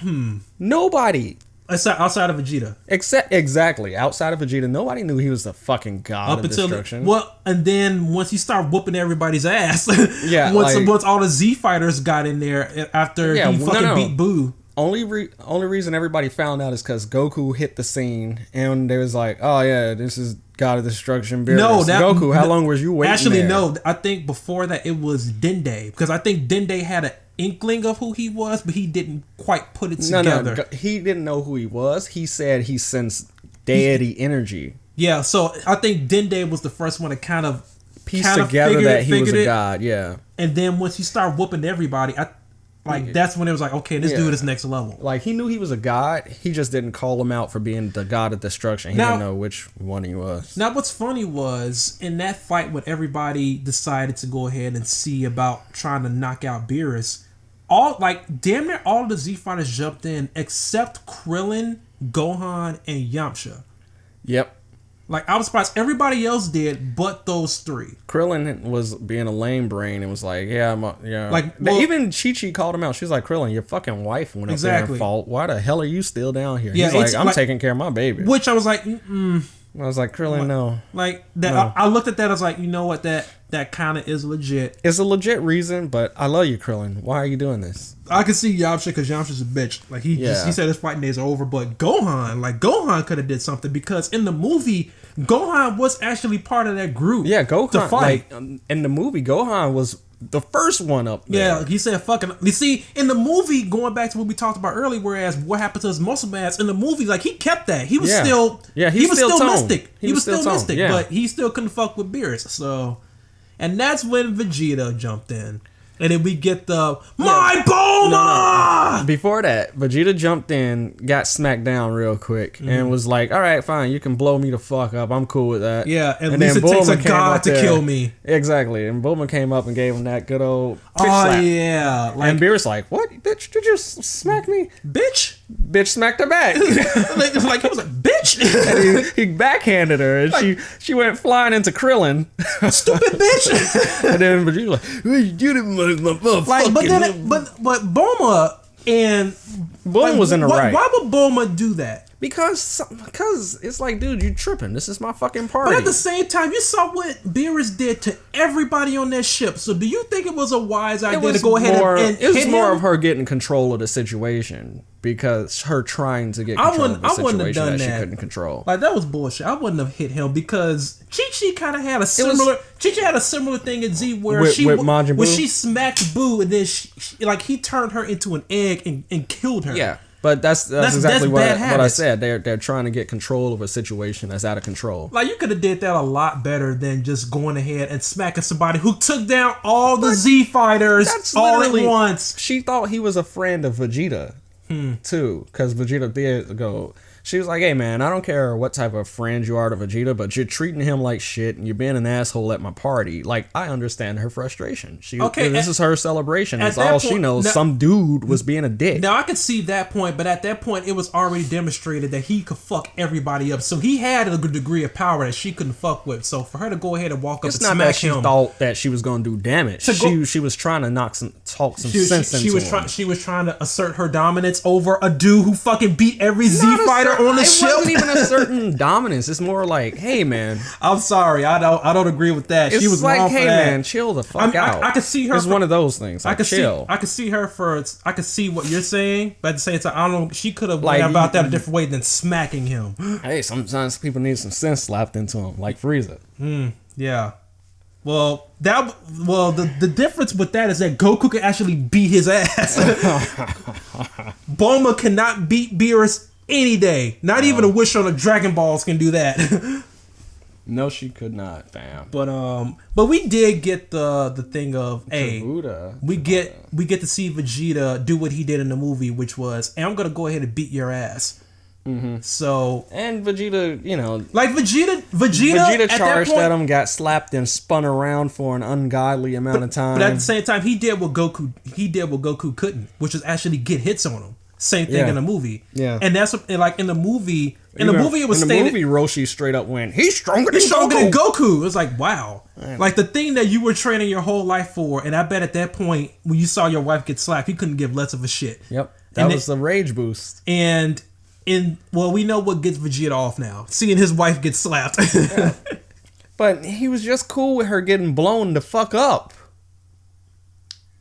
Nobody. Outside of Vegeta. Exactly. Outside of Vegeta, nobody knew he was the fucking god of destruction. And then once he started whooping everybody's ass, once all the Z fighters got in there after he fucking beat Boo. Only reason everybody found out is because Goku hit the scene and they was like, oh yeah, this is God of Destruction Beerus. Goku, how long was you waiting Actually, there? no. I think before that it was Dende. Because I think Dende had an inkling of who he was, but he didn't quite put it together. No, he didn't know who he was. He said he sensed deity energy. Yeah, so I think Dende was the first one to kind of piece together that he was a god, yeah. And then once he started whooping everybody, that's when it was like, okay, this dude is next level. Like, he knew he was a god. He just didn't call him out for being the god of destruction. He didn't know which one he was. Now, what's funny was, in that fight when everybody decided to go ahead and see about trying to knock out Beerus, damn near all of the Z fighters jumped in except Krillin, Gohan, and Yamcha. Yep. Like, I was surprised everybody else did, but those three. Krillin was being a lame brain and was like, even Chi-Chi called him out. She's like, Krillin, your fucking wife went up there and fought. Why the hell are you still down here? Yeah, he's like, I'm taking care of my baby. Which I was like, I was like, Krillin, no. Like, that. No. I looked at that, I was like, you know what, that kind of is legit. It's a legit reason, but I love you, Krillin. Why are you doing this? I can see Yamcha because Yamcha's a bitch. Like, he said his fighting days are over, but Gohan could have did something because in the movie, Gohan was actually part of that group. Yeah, Gohan. To fight. Like, in the movie, Gohan was the first one up there. Yeah, he said fucking. You see, in the movie, going back to what we talked about earlier, whereas what happened to his muscle mass in the movie, like he kept that. He was still. Yeah, he was still mystic. He was still mystic, but he still couldn't fuck with Beerus. So, and that's when Vegeta jumped in. And then we get the My Bulma! No. Before that, Vegeta jumped in, got smacked down real quick, and was like, all right, fine, you can blow me the fuck up. I'm cool with that. Yeah, at least it takes a god to kill me. Exactly. And Bulma came up and gave him that good old bitch slap. Yeah. Like, and Beerus like, what? Bitch, did you smack me? Bitch smacked her back. like he was like, bitch. And he backhanded her, and she went flying into Krillin. Stupid bitch. And then Vegeta like, what you doing, but Bulma and Bulma was in the right. Why would Bulma do that? Because it's like, dude, you tripping. This is my fucking party. But at the same time, you saw what Beerus did to everybody on that ship. So do you think it was a wise idea to go ahead and it was more of her getting control of the situation because her trying to get control of the situation that she couldn't control. Like, that was bullshit. I wouldn't have hit him because Chi-Chi kind of had a similar. Chi-Chi had a similar thing in Z where when she smacked Boo and then he turned her into an egg and killed her. Yeah. But that's exactly what I said. They're trying to get control of a situation that's out of control. Like, you could have did that a lot better than just going ahead and smacking somebody who took down all the Z fighters all at once. She thought he was a friend of Vegeta too, because Vegeta did go. She was like, hey, man, I don't care what type of friend you are to Vegeta, but you're treating him like shit and you're being an asshole at my party. Like, I understand her frustration. This is her celebration. That's all she knows. Now, some dude was being a dick. Now, I could see that point, but at that point, it was already demonstrated that he could fuck everybody up. So he had a good degree of power that she couldn't fuck with. So for her to go ahead and walk up and smack him. It's not that she thought that she was going to do damage. She was trying to talk some sense into him. She was trying to assert her dominance over a dude who fucking beat every Z fighter on the ship. Even a certain dominance. It's more like, hey, man, I'm sorry, I don't agree with that. She was like, wrong hey, man, chill the fuck out. I could see her. It's one of those things. Like, chill. I could see her for. I could see what you're saying, but at the same time, I don't know. She could have went about that a different way than smacking him. Hey, sometimes people need some sense slapped into them, like Frieza. Yeah. Well, the difference with that is that Goku can actually beat his ass. Bulma cannot beat Beerus any day. Not even a wish on the Dragon Balls can do that. No, she could not, fam. But we did get the thing of, hey, we get to see Vegeta do what he did in the movie, which was, hey, I'm gonna go ahead and beat your ass. So, and Vegeta, like Vegeta charged at him, got slapped and spun around for an ungodly amount of time. But at the same time, he did what Goku couldn't, which is actually get hits on him. Same thing in the movie. Yeah. And that's what, like in the movie it was stated. In the movie, Roshi straight up went, he's stronger than Goku. It was like, wow. Like the thing that you were training your whole life for, and I bet at that point, when you saw your wife get slapped, you couldn't give less of a shit. Yep. That was the rage boost. And we know what gets Vegeta off now. Seeing his wife get slapped. Yeah. But he was just cool with her getting blown the fuck up.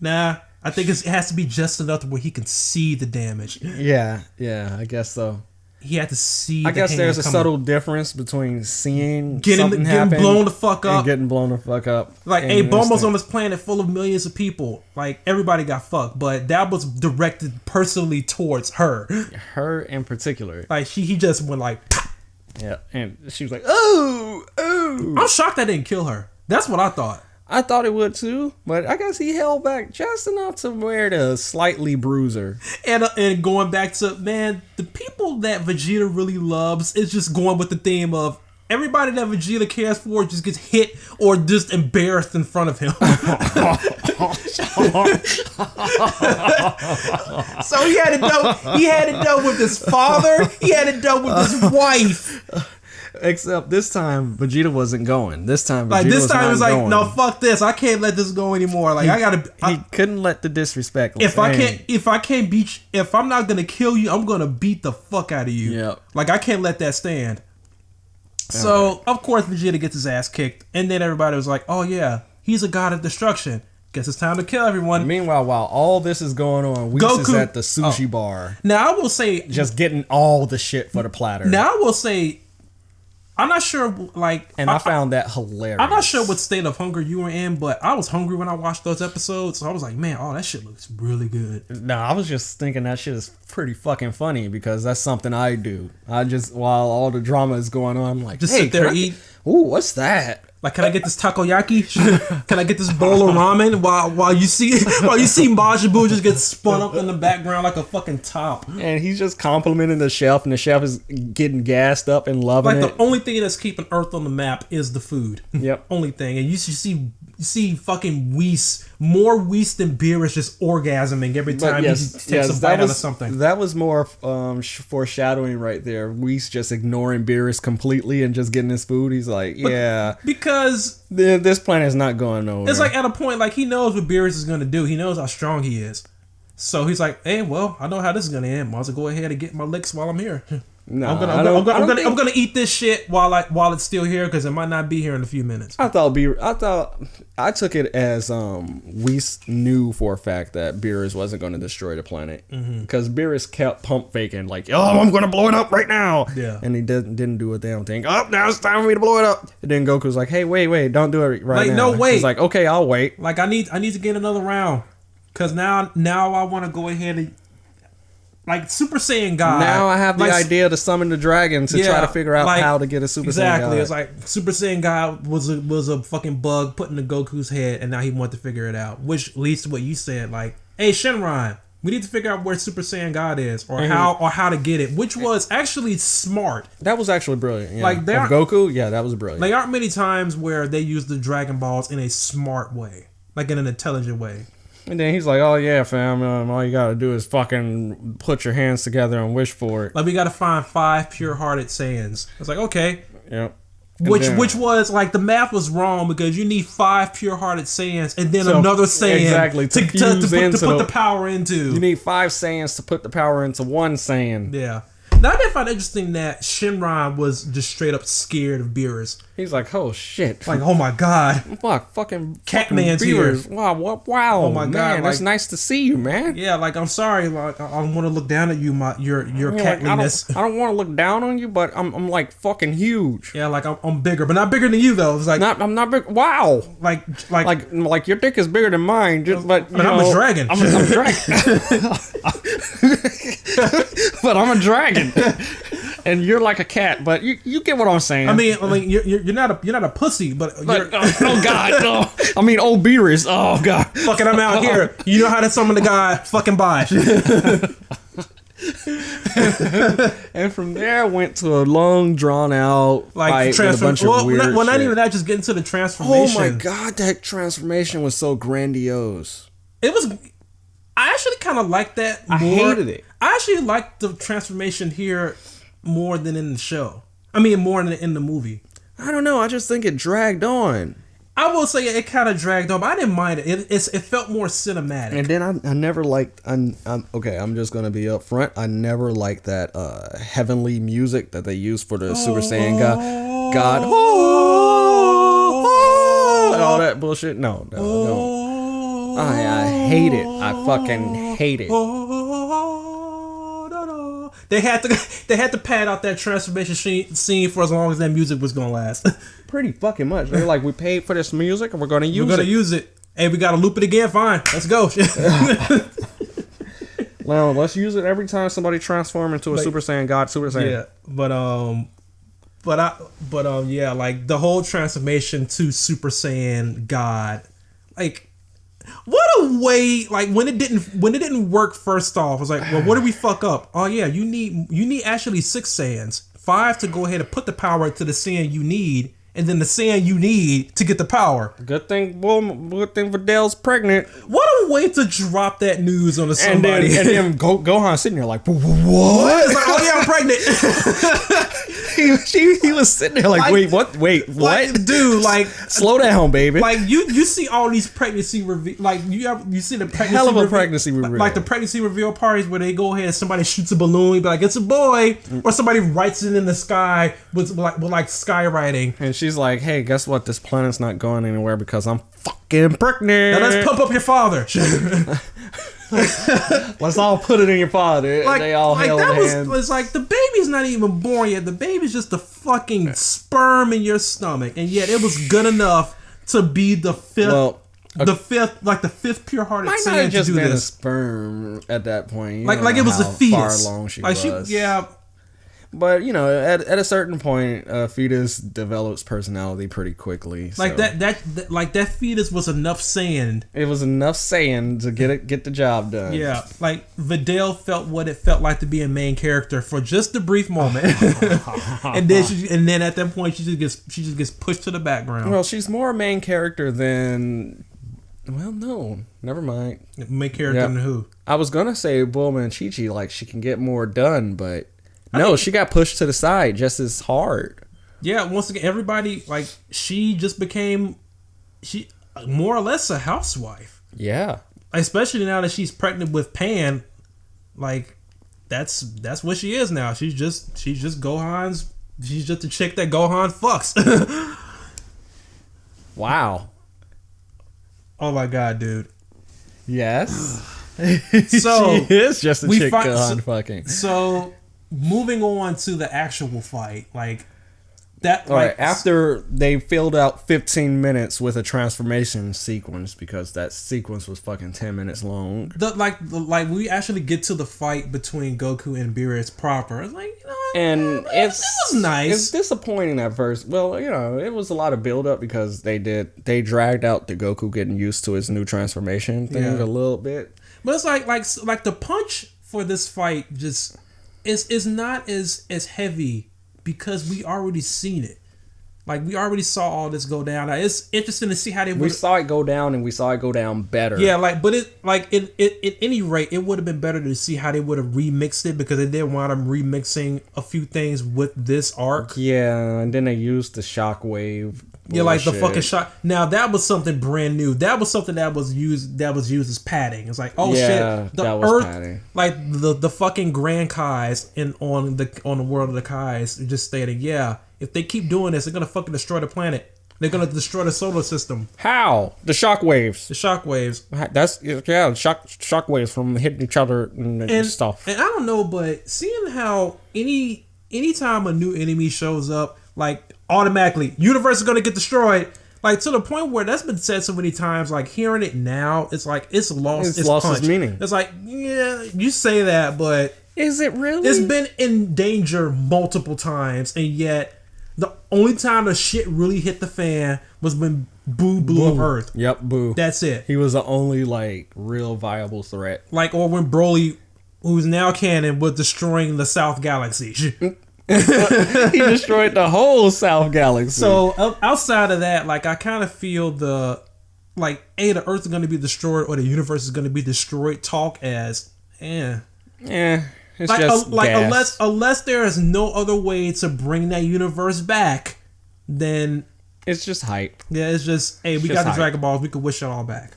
Nah. I think it has to be just enough where he can see the damage. Yeah, I guess so. He had to see. I guess there's a subtle difference between seeing getting blown the fuck up, and getting blown the fuck up. Like, hey, Bulma's on this planet full of millions of people. Like, everybody got fucked, but that was directed personally towards her. Her in particular. Like, he just went like, pop. Yeah, and she was like, oh. I'm shocked that didn't kill her. That's what I thought. I thought it would too, but I guess he held back just enough to where to slightly bruise her. And going back to, man, the people that Vegeta really loves is just going with the theme of everybody that Vegeta cares for just gets hit or just embarrassed in front of him. So he had to deal with his father, he had to deal with his wife. Except this time, Vegeta wasn't going. This time, Vegeta was like, no, fuck this. I can't let this go anymore. Like, he couldn't let the disrespect. If I'm not gonna kill you, I'm gonna beat the fuck out of you. Yeah. Like, I can't let that stand. So of course Vegeta gets his ass kicked, and then everybody was like, oh yeah, he's a god of destruction. Guess it's time to kill everyone. Meanwhile, while all this is going on, Whis is at the sushi bar. Now I will say, just getting all the shit for the platter. Now I will say, I'm not sure, like... And I found that hilarious. I'm not sure what state of hunger you were in, but I was hungry when I watched those episodes, so I was like, man, that shit looks really good. No, I was just thinking that shit is pretty fucking funny, because that's something I do. I just, while all the drama is going on, I'm like, just sit there and eat. Ooh, what's that? Like, can I get this takoyaki? Can I get this bowl of ramen while you see Majin Buu just get spun up in the background like a fucking top? And he's just complimenting the chef, and the chef is getting gassed up and loving it. Like, the only thing that's keeping Earth on the map is the food. Yep. Only thing. And you see fucking Whis, more Whis than Beerus, just orgasming every time he takes a bite out of something. That was more foreshadowing right there. Whis just ignoring Beerus completely and just getting his food. He's like, yeah. Because this planet is not going nowhere. It's like at a point, like, he knows what Beerus is going to do. He knows how strong he is. So he's like, hey, well, I know how this is going to end. Might as well go ahead and get my licks while I'm here. No, I'm gonna eat this shit while it's still here, because it might not be here in a few minutes. I took it as Whis knew for a fact that Beerus wasn't going to destroy the planet, because Beerus kept pump faking like, oh, I'm gonna blow it up right now. Yeah, and he didn't do a damn thing. Oh, now it's time for me to blow it up. And then Goku's like, hey, wait, don't do it right now. No, wait. He's like, okay, I'll wait. Like, I need to get another round, because now I want to go ahead and. like Super Saiyan God. Now I have the idea to summon the dragon to try to figure out how to get a Super Saiyan God. Exactly. It's like Super Saiyan God was a fucking bug put into Goku's head, and now he wanted to figure it out. Which leads to what you said, like, hey Shenron, we need to figure out where Super Saiyan God is, or how to get it, which was actually smart. That was actually brilliant. Yeah. Like Goku, that was brilliant. There aren't many times where they use the Dragon Balls in a smart way, like in an intelligent way. And then he's like, "Oh yeah, fam, all you gotta do is fucking put your hands together and wish for it. Like we gotta find 5 pure-hearted Saiyans." It's like, okay, yep. Which was like the math was wrong because you need 5 pure-hearted Saiyans and then another Saiyan to put the power into. You need 5 Saiyans to put the power into one Saiyan. Yeah. Now I did find it interesting that Shenron was just straight up scared of Beerus. He's like, oh shit. Like, oh my god. Fuck, fucking Catman's here. Wow. Oh my god. It's nice to see you, man. Yeah, like I'm sorry, like I don't want to look down at you, your catliness. I don't want to look down on you, but I'm like fucking huge. Yeah, like I'm bigger, but not bigger than you though. It's like I'm not big. Wow. Like your dick is bigger than mine, but I'm a dragon. I'm a dragon. But I'm a dragon. And you're like a cat, but you get what I'm saying. I mean, you're not a pussy, but you're, oh god, no. I mean, old Beerus. Oh god, fucking I'm out here. You know how to summon the guy? Fucking bye. And from there, went to a long, drawn out like fight with a bunch of weird. Well, not even that. Just get into the transformation. Oh my god, that transformation was so grandiose. It was. I actually kind of liked that. I hated it. I actually liked the transformation here more than in the show. I mean, more than in the movie. I don't know. I just think it dragged on. I will say it kind of dragged on, but I didn't mind it. It felt more cinematic. And then I never liked. Okay, I'm just gonna be upfront. I never liked that heavenly music that they used for the Super Saiyan God. And all that bullshit. No, don't. I hate it. I fucking hate it. They had to pad out that transformation scene for as long as that music was gonna last. Pretty fucking much. They're like, we paid for this music and we're gonna use it. We're gonna use it. Hey, we gotta loop it again. Fine, let's go. Well, let's use it every time somebody transforms into a Super Saiyan God. Super Saiyan. Yeah, yeah, like the whole transformation to Super Saiyan God, like. What a way! Like when it didn't work. First off, I was like, well, what did we fuck up? Oh yeah, you need actually 6 Saiyans, 5 to go ahead and put the power to the Saiyan you need, and then the Saiyan you need to get the power. Good thing Vidal's pregnant. What a way to drop that news on somebody. And then Gohan sitting there like, what? It's like, oh yeah, I'm pregnant. he was sitting there like wait, what? Like, dude, like slow down, baby. Like you see all these pregnancy reveal, like you see the pregnancy hell of a pregnancy reveal, like the pregnancy reveal parties where they go ahead and somebody shoots a balloon, be like it's a boy, or somebody writes it in the sky with skywriting, and she's like, hey, guess what? This planet's not going anywhere because I'm fucking pregnant. Now let's pump up your father. Let's all put it in your father. Like, they all held hands. It's like the baby's not even born yet. The baby's just the fucking sperm in your stomach, and yet it was good enough to be the fifth. Well, the fifth pure-hearted Saiyan to do this. Might not have just been a sperm at that point. Like it was a fetus. Far along she was. Yeah. But you know, at a certain point, a fetus develops personality pretty quickly. Like so. that fetus was enough Saiyan. It was enough Saiyan to get the job done. Yeah, like Vidal felt what it felt like to be a main character for just a brief moment, and then at that point she just gets pushed to the background. Well, she's more a main character than. Well, no, never mind. Main character than who? I was gonna say Bulma and Chi-Chi, like she can get more done, but. No, she got pushed to the side just as hard. Yeah, once again, everybody, like, she just became, more or less a housewife. Yeah. Especially now that she's pregnant with Pan, like, that's what she is now. She's just Gohan's, she's just a chick that Gohan fucks. Wow. Oh my god, dude. Yes. So, she is just a chick Gohan fucking. So... Moving on to the actual fight, like That like after they filled out 15 minutes with a transformation sequence because that sequence was fucking 10 minutes long. Like we actually get to the fight between Goku and Beerus proper. It's like, you know, and it was nice. It's disappointing at first. Well, you know, it was a lot of build up because they dragged out the Goku getting used to his new transformation thing a little bit. But it's like the punch for this fight just is not as heavy. Because we already seen it. Like, we already saw all this go down. Now, it's interesting to see how they would... We saw it go down, and we saw it go down better. Yeah, like, but at any rate, it would have been better to see how they would have remixed it, because they did wind up remixing a few things with this arc. Yeah, and then they used the shockwave. Yeah, like the fucking shock. Now, that was something brand new. That was something that was used as padding. It's like, oh shit, the Earth, padding. Like the fucking Grand Kais on the world of the Kais just stating, yeah, if they keep doing this, they're gonna fucking destroy the planet. They're gonna destroy the solar system. How? The shockwaves. The shockwaves. That's shockwaves from hitting each other and stuff. And I don't know, but seeing how anytime a new enemy shows up, like automatically, universe is gonna get destroyed. Like to the point where that's been said so many times. Like hearing it now, it's like it's lost its meaning. It's like, yeah, you say that, but is it really? It's been in danger multiple times, and yet the only time the shit really hit the fan was when Boo blew up Earth. Yep, Boo. That's it. He was the only like real viable threat. Like, or when Broly, who's now canon, was destroying the South Galaxy. He destroyed the whole South Galaxy. So outside of that, like I kind of feel the Earth is going to be destroyed or the universe is going to be destroyed. Talk as it's just gas. unless there is no other way to bring that universe back, then it's just hype. Yeah, it's just we got the Dragon Balls, we could wish it all back.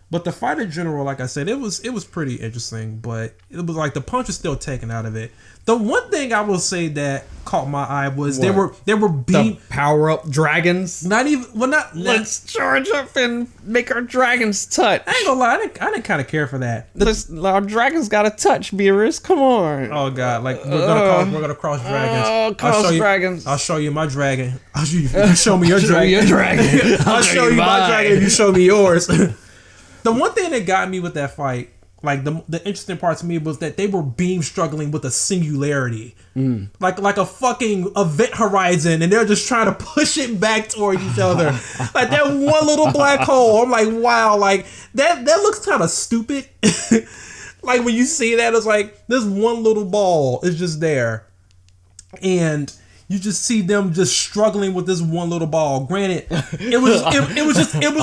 But the fight in general, like I said, it was pretty interesting, but it was like the punch is still taken out of it. The one thing I will say that caught my eye was they were the power up dragons. Let's charge up and make our dragons touch. I ain't gonna lie, I didn't kind of care for that. Our dragons gotta touch, Beerus. Come on. Oh god, like we're gonna cross dragons. Dragons. I'll show you my dragon. You show me your dragon. I'll show you my dragon if you show me yours. The one thing that got me with that fight, like the interesting part to me, was that they were beam struggling with a singularity, like a fucking event horizon, and they're just trying to push it back towards each other, like that one little black hole. I'm like, wow, like that looks kind of stupid. Like when you see that, it's like this one little ball is just there, and you just see them just struggling with this one little ball. Granted, it was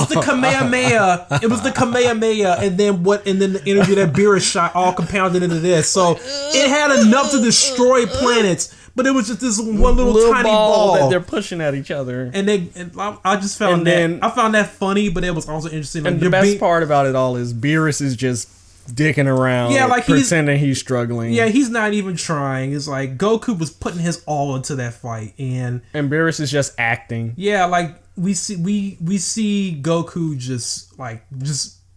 the Kamehameha. It was the Kamehameha, and then the energy that Beerus shot all compounded into this. So it had enough to destroy planets, but it was just this one little tiny ball that they're pushing at each other. And I just found I found that funny, but it was also interesting. And the best part about it all is Beerus is just dicking around, like pretending he's struggling. Yeah, he's not even trying. It's like Goku was putting his all into that fight, and Beerus is just acting. Yeah, like we see Goku just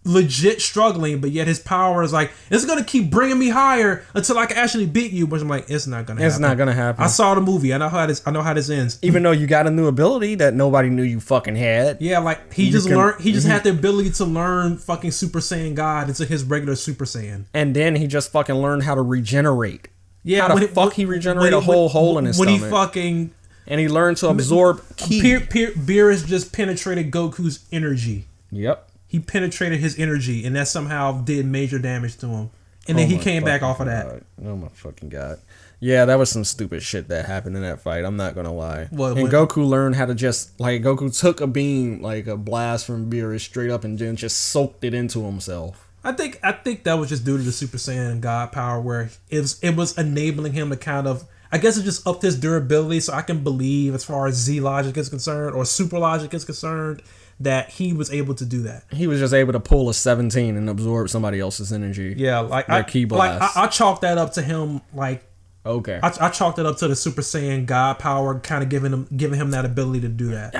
legit struggling, but yet his power is like, it's gonna keep bringing me higher until I can actually beat you. But I'm like, it's not gonna happen. I saw the movie. I know how this ends. Even though you got a new ability that nobody knew you fucking had. Yeah, like he just had the ability to learn fucking Super Saiyan God into his regular Super Saiyan. And then he just fucking learned how to regenerate. Yeah, he regenerate a whole hole in his stomach. And he learned to absorb ki. Beerus just penetrated Goku's energy. Yep. He penetrated his energy, and that somehow did major damage to him. And then he came back off of that. Oh my fucking god. Yeah, that was some stupid shit that happened in that fight. I'm not gonna lie. Goku learned how to Goku took a beam, like a blast from Beerus straight up and then just soaked it into himself. I think that was just due to the Super Saiyan God power, where it was enabling him to kind of, I guess it just upped his durability, so I can believe, as far as Z logic is concerned or super logic is concerned, that he was able to do that. He was just able to pull a 17 and absorb somebody else's energy. Yeah, I chalked that up to him. Like, okay, I chalked it up to the Super Saiyan God power, kind of giving him that ability to do that.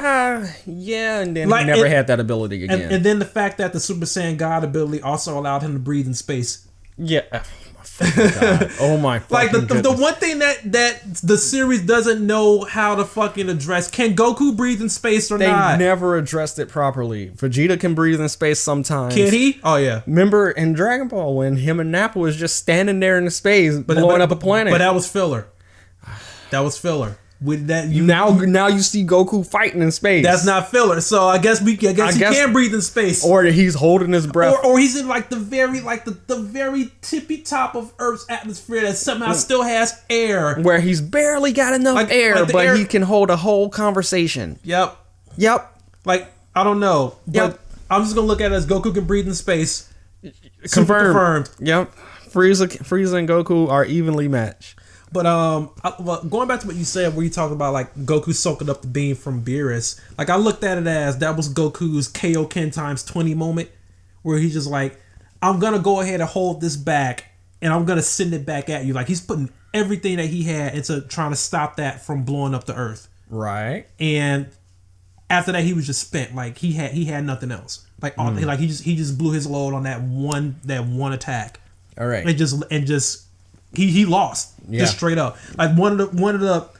Yeah, and then he never had that ability again. And then the fact that the Super Saiyan God ability also allowed him to breathe in space. Yeah. fucking god! Oh my like fucking the one thing that the series doesn't know how to fucking address: can Goku breathe in space or not? They never addressed it properly. Vegeta can breathe in space sometimes. Can he? Oh yeah. Remember in Dragon Ball when him and Nappa was just standing there in space blowing up a planet? But that was filler. That was filler. With that, now you see Goku fighting in space. That's not filler. So I guess he can breathe in space, or he's holding his breath, or he's in like the very tippy top of Earth's atmosphere that somehow still has air, where he's barely got enough air, but he can hold a whole conversation. Yep. Like I don't know, but I'm just gonna look at it as Goku can breathe in space. Confirmed. Yep. Frieza and Goku are evenly matched. But going back to what you said, where you talking about like Goku soaking up the beam from Beerus, like I looked at it as that was Goku's Kaioken times 20 moment, where he's just like, I'm gonna go ahead and hold this back, and I'm gonna send it back at you. Like he's putting everything that he had into trying to stop that from blowing up the Earth. Right. And after that, he was just spent. Like he had nothing else. Like like he just blew his load on that one attack. All right. And just. He lost just straight up. Like one of the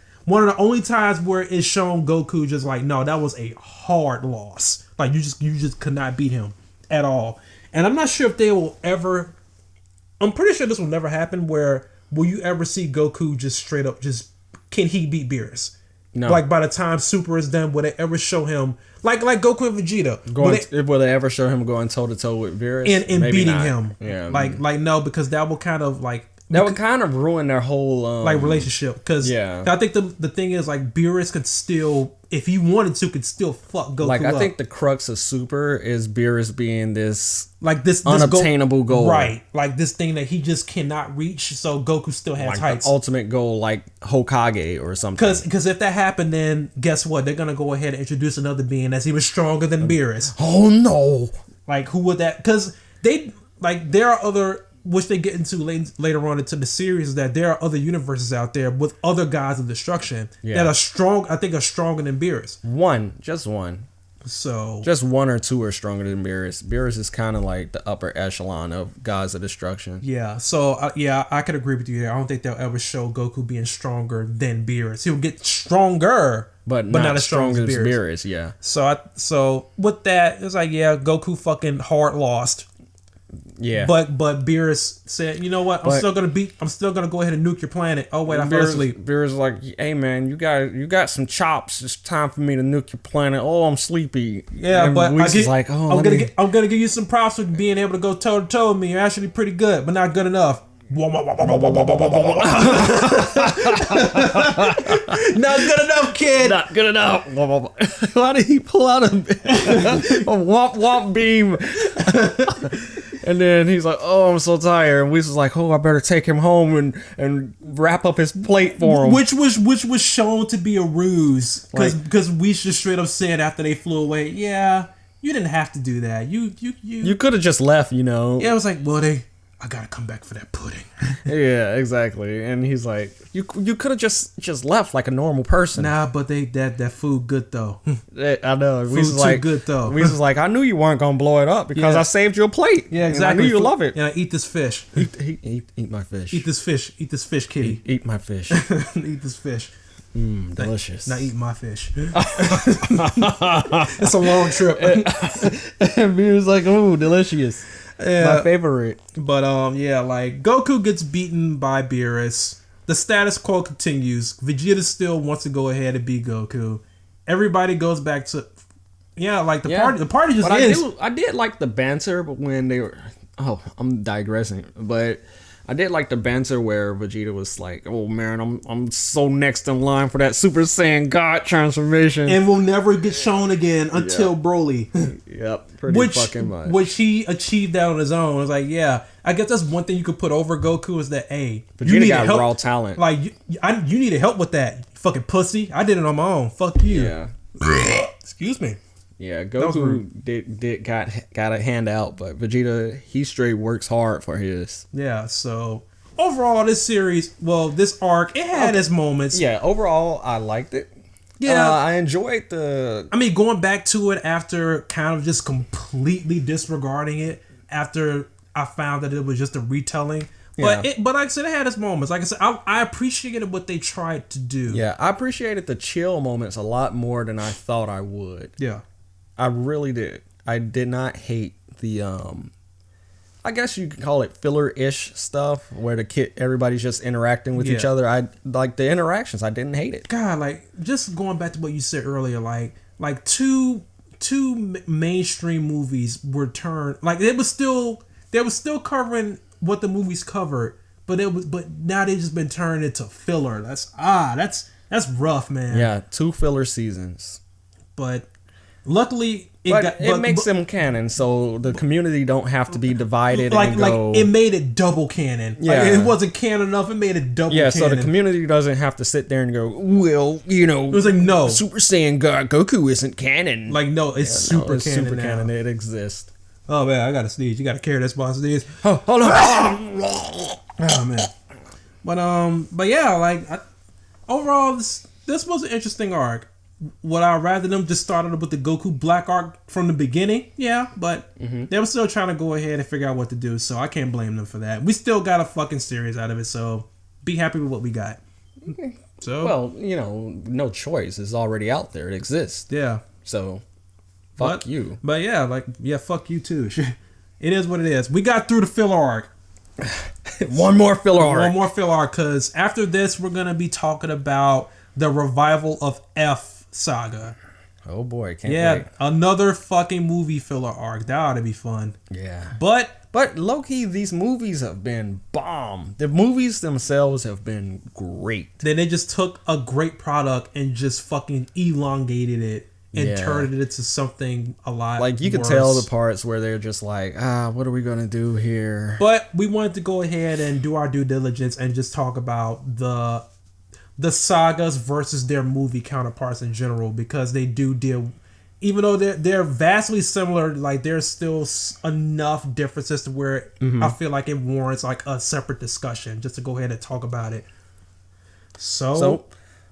only times where it's shown Goku just like, no, that was a hard loss. Like you just could not beat him at all. And I'm not sure if they will ever. I'm pretty sure this will never happen. Where will you ever see Goku just straight up can he beat Beerus? No. Like by the time Super is done, will they ever show him like Goku and Vegeta? Will they ever show him going toe to toe with Beerus and beating not. him? Yeah. Like no, because that will kind of like. That would kind of ruin their whole relationship. Because I think the thing is like Beerus could still, if he wanted to, could still fuck Goku Like I up. think the crux of Super is Beerus being this unobtainable goal, right? Like this thing that he just cannot reach. So Goku still has like heights. The ultimate goal, like Hokage or something. Because if that happened, then guess what? They're gonna go ahead and introduce another being that's even stronger than Beerus. Oh no! Like who would that? Because there are other. Which they get into later on into the series, is that there are other universes out there with other gods of destruction that are strong. I think are stronger than Beerus. Just one. So just one or two are stronger than Beerus. Beerus is kind of like the upper echelon of gods of destruction. Yeah. So I could agree with you there. I don't think they'll ever show Goku being stronger than Beerus. He'll get stronger, but not as strong as Beerus. Yeah. So with that, it's like Goku fucking hard lost. Yeah, but Beerus said, you know what? I'm still gonna go ahead and nuke your planet. Oh wait, I fell asleep. Beerus is like, hey man, you got some chops. It's time for me to nuke your planet. Oh, I'm sleepy. Yeah, and but I'm gonna give you some props for being able to go toe to toe with me. You're actually pretty good, but not good enough. Not good enough, kid. Not good enough. Why did he pull out a womp womp beam? And then he's like, oh, I'm so tired. And Whis was like, oh, I better take him home and wrap up his plate for him. Which was shown to be a ruse. Because Whis just straight up said after they flew away, yeah, you didn't have to do that. You could have just left, you know. Yeah, it was like, well, I gotta come back for that pudding. Yeah, exactly. And he's like, you could have just left like a normal person. Nah, but that food good though. I know. Food too like, good though. We was like, I knew you weren't gonna blow it up because I saved you a plate. Yeah, exactly. I knew you love it. Yeah, eat this fish. Eat my fish. Eat this fish. Eat this fish, kitty. Eat my fish. Eat this fish. Delicious. Not eat my fish. It's a long trip. And he was like, "Ooh, delicious." Yeah, my favorite. But like Goku gets beaten by Beerus. The status quo continues. Vegeta still wants to go ahead and beat Goku. Everybody goes back to party. The party just ends. I did like the banter, but when they were I'm digressing, but I did like the banter where Vegeta was like, "Oh man, I'm so next in line for that Super Saiyan God transformation," and will never get shown again until Broly. Yep, pretty fucking much. Which he achieved that on his own. It was like, yeah, I guess that's one thing you could put over Goku is that, hey, Vegeta got raw talent. Like you need help with that, you fucking pussy. I did it on my own. Fuck you. Yeah. Excuse me. Yeah, Goku got a handout, but Vegeta, he straight works hard for his. Yeah, so overall this series, this arc, it had its moments. Yeah, overall I liked it. Yeah, I enjoyed going back to it after kind of just completely disregarding it after I found that it was just a retelling. But but like I said, it had its moments. Like I said, I appreciated what they tried to do. Yeah, I appreciated the chill moments a lot more than I thought I would. Yeah, I really did. I did not hate the I guess you could call it filler-ish stuff where everybody's just interacting with each other. I like the interactions. I didn't hate it. God, like just going back to what you said earlier, like two mainstream movies were turned like they were still covering what the movies covered, but now they just been turned into filler. That's rough, man. Yeah, 2 filler seasons. But luckily it makes them canon, so the community don't have to be divided. Like it made it double canon. Yeah, like, it wasn't canon enough. It made it double. Yeah, canon. so the community doesn't have to sit there and go, well, it was like no, Super Saiyan God Goku isn't canon. Like no, it's super canon. Super now. Canon. It exists. Oh man, I gotta sneeze. You gotta carry that spot sneeze. Oh, hold on. Oh man, but yeah, like overall, this was an interesting arc. Would I rather them just started with the Goku Black arc from the beginning? Yeah, but they were still trying to go ahead and figure out what to do, so I can't blame them for that. We still got a fucking series out of it, so be happy with what we got. So well, no choice. It's already out there. It exists. Yeah. So fuck you. But yeah, fuck you too. It is what it is. We got through the filler arc. One more filler arc, because after this, we're gonna be talking about the revival of F Saga. Oh boy, can't wait. Another fucking movie filler arc. That ought to be fun. Yeah. But low-key, these movies have been bomb. The movies themselves have been great. Then they just took a great product and just fucking elongated it and turned it into something a lot like you could tell the parts where they're just like, what are we gonna do here? But we wanted to go ahead and do our due diligence and just talk about the sagas versus their movie counterparts in general, because they do deal, even though they're vastly similar, like there's still enough differences to where I feel like it warrants like a separate discussion just to go ahead and talk about it. So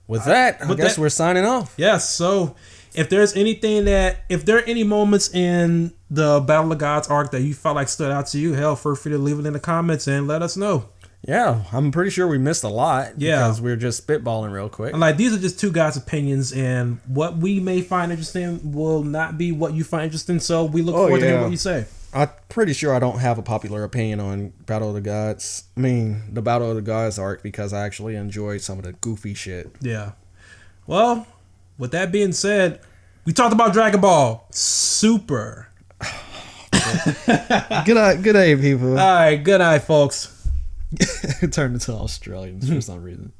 with that, I guess we're signing off. Yes. So if there are any moments in the Battle of the Gods arc that you felt like stood out to you, hell, feel free to leave it in the comments and let us know. Yeah, I'm pretty sure we missed a lot because we're just spitballing real quick. And like, these are just two guys' opinions, and what we may find interesting will not be what you find interesting, so we look forward to hearing what you say. I'm pretty sure I don't have a popular opinion on Battle of the Gods. I mean, the Battle of the Gods arc, because I actually enjoyed some of the goofy shit. Yeah. Well, with that being said, we talked about Dragon Ball Super. Good day, people. All right, good night, folks. It turned into Australians for some reason.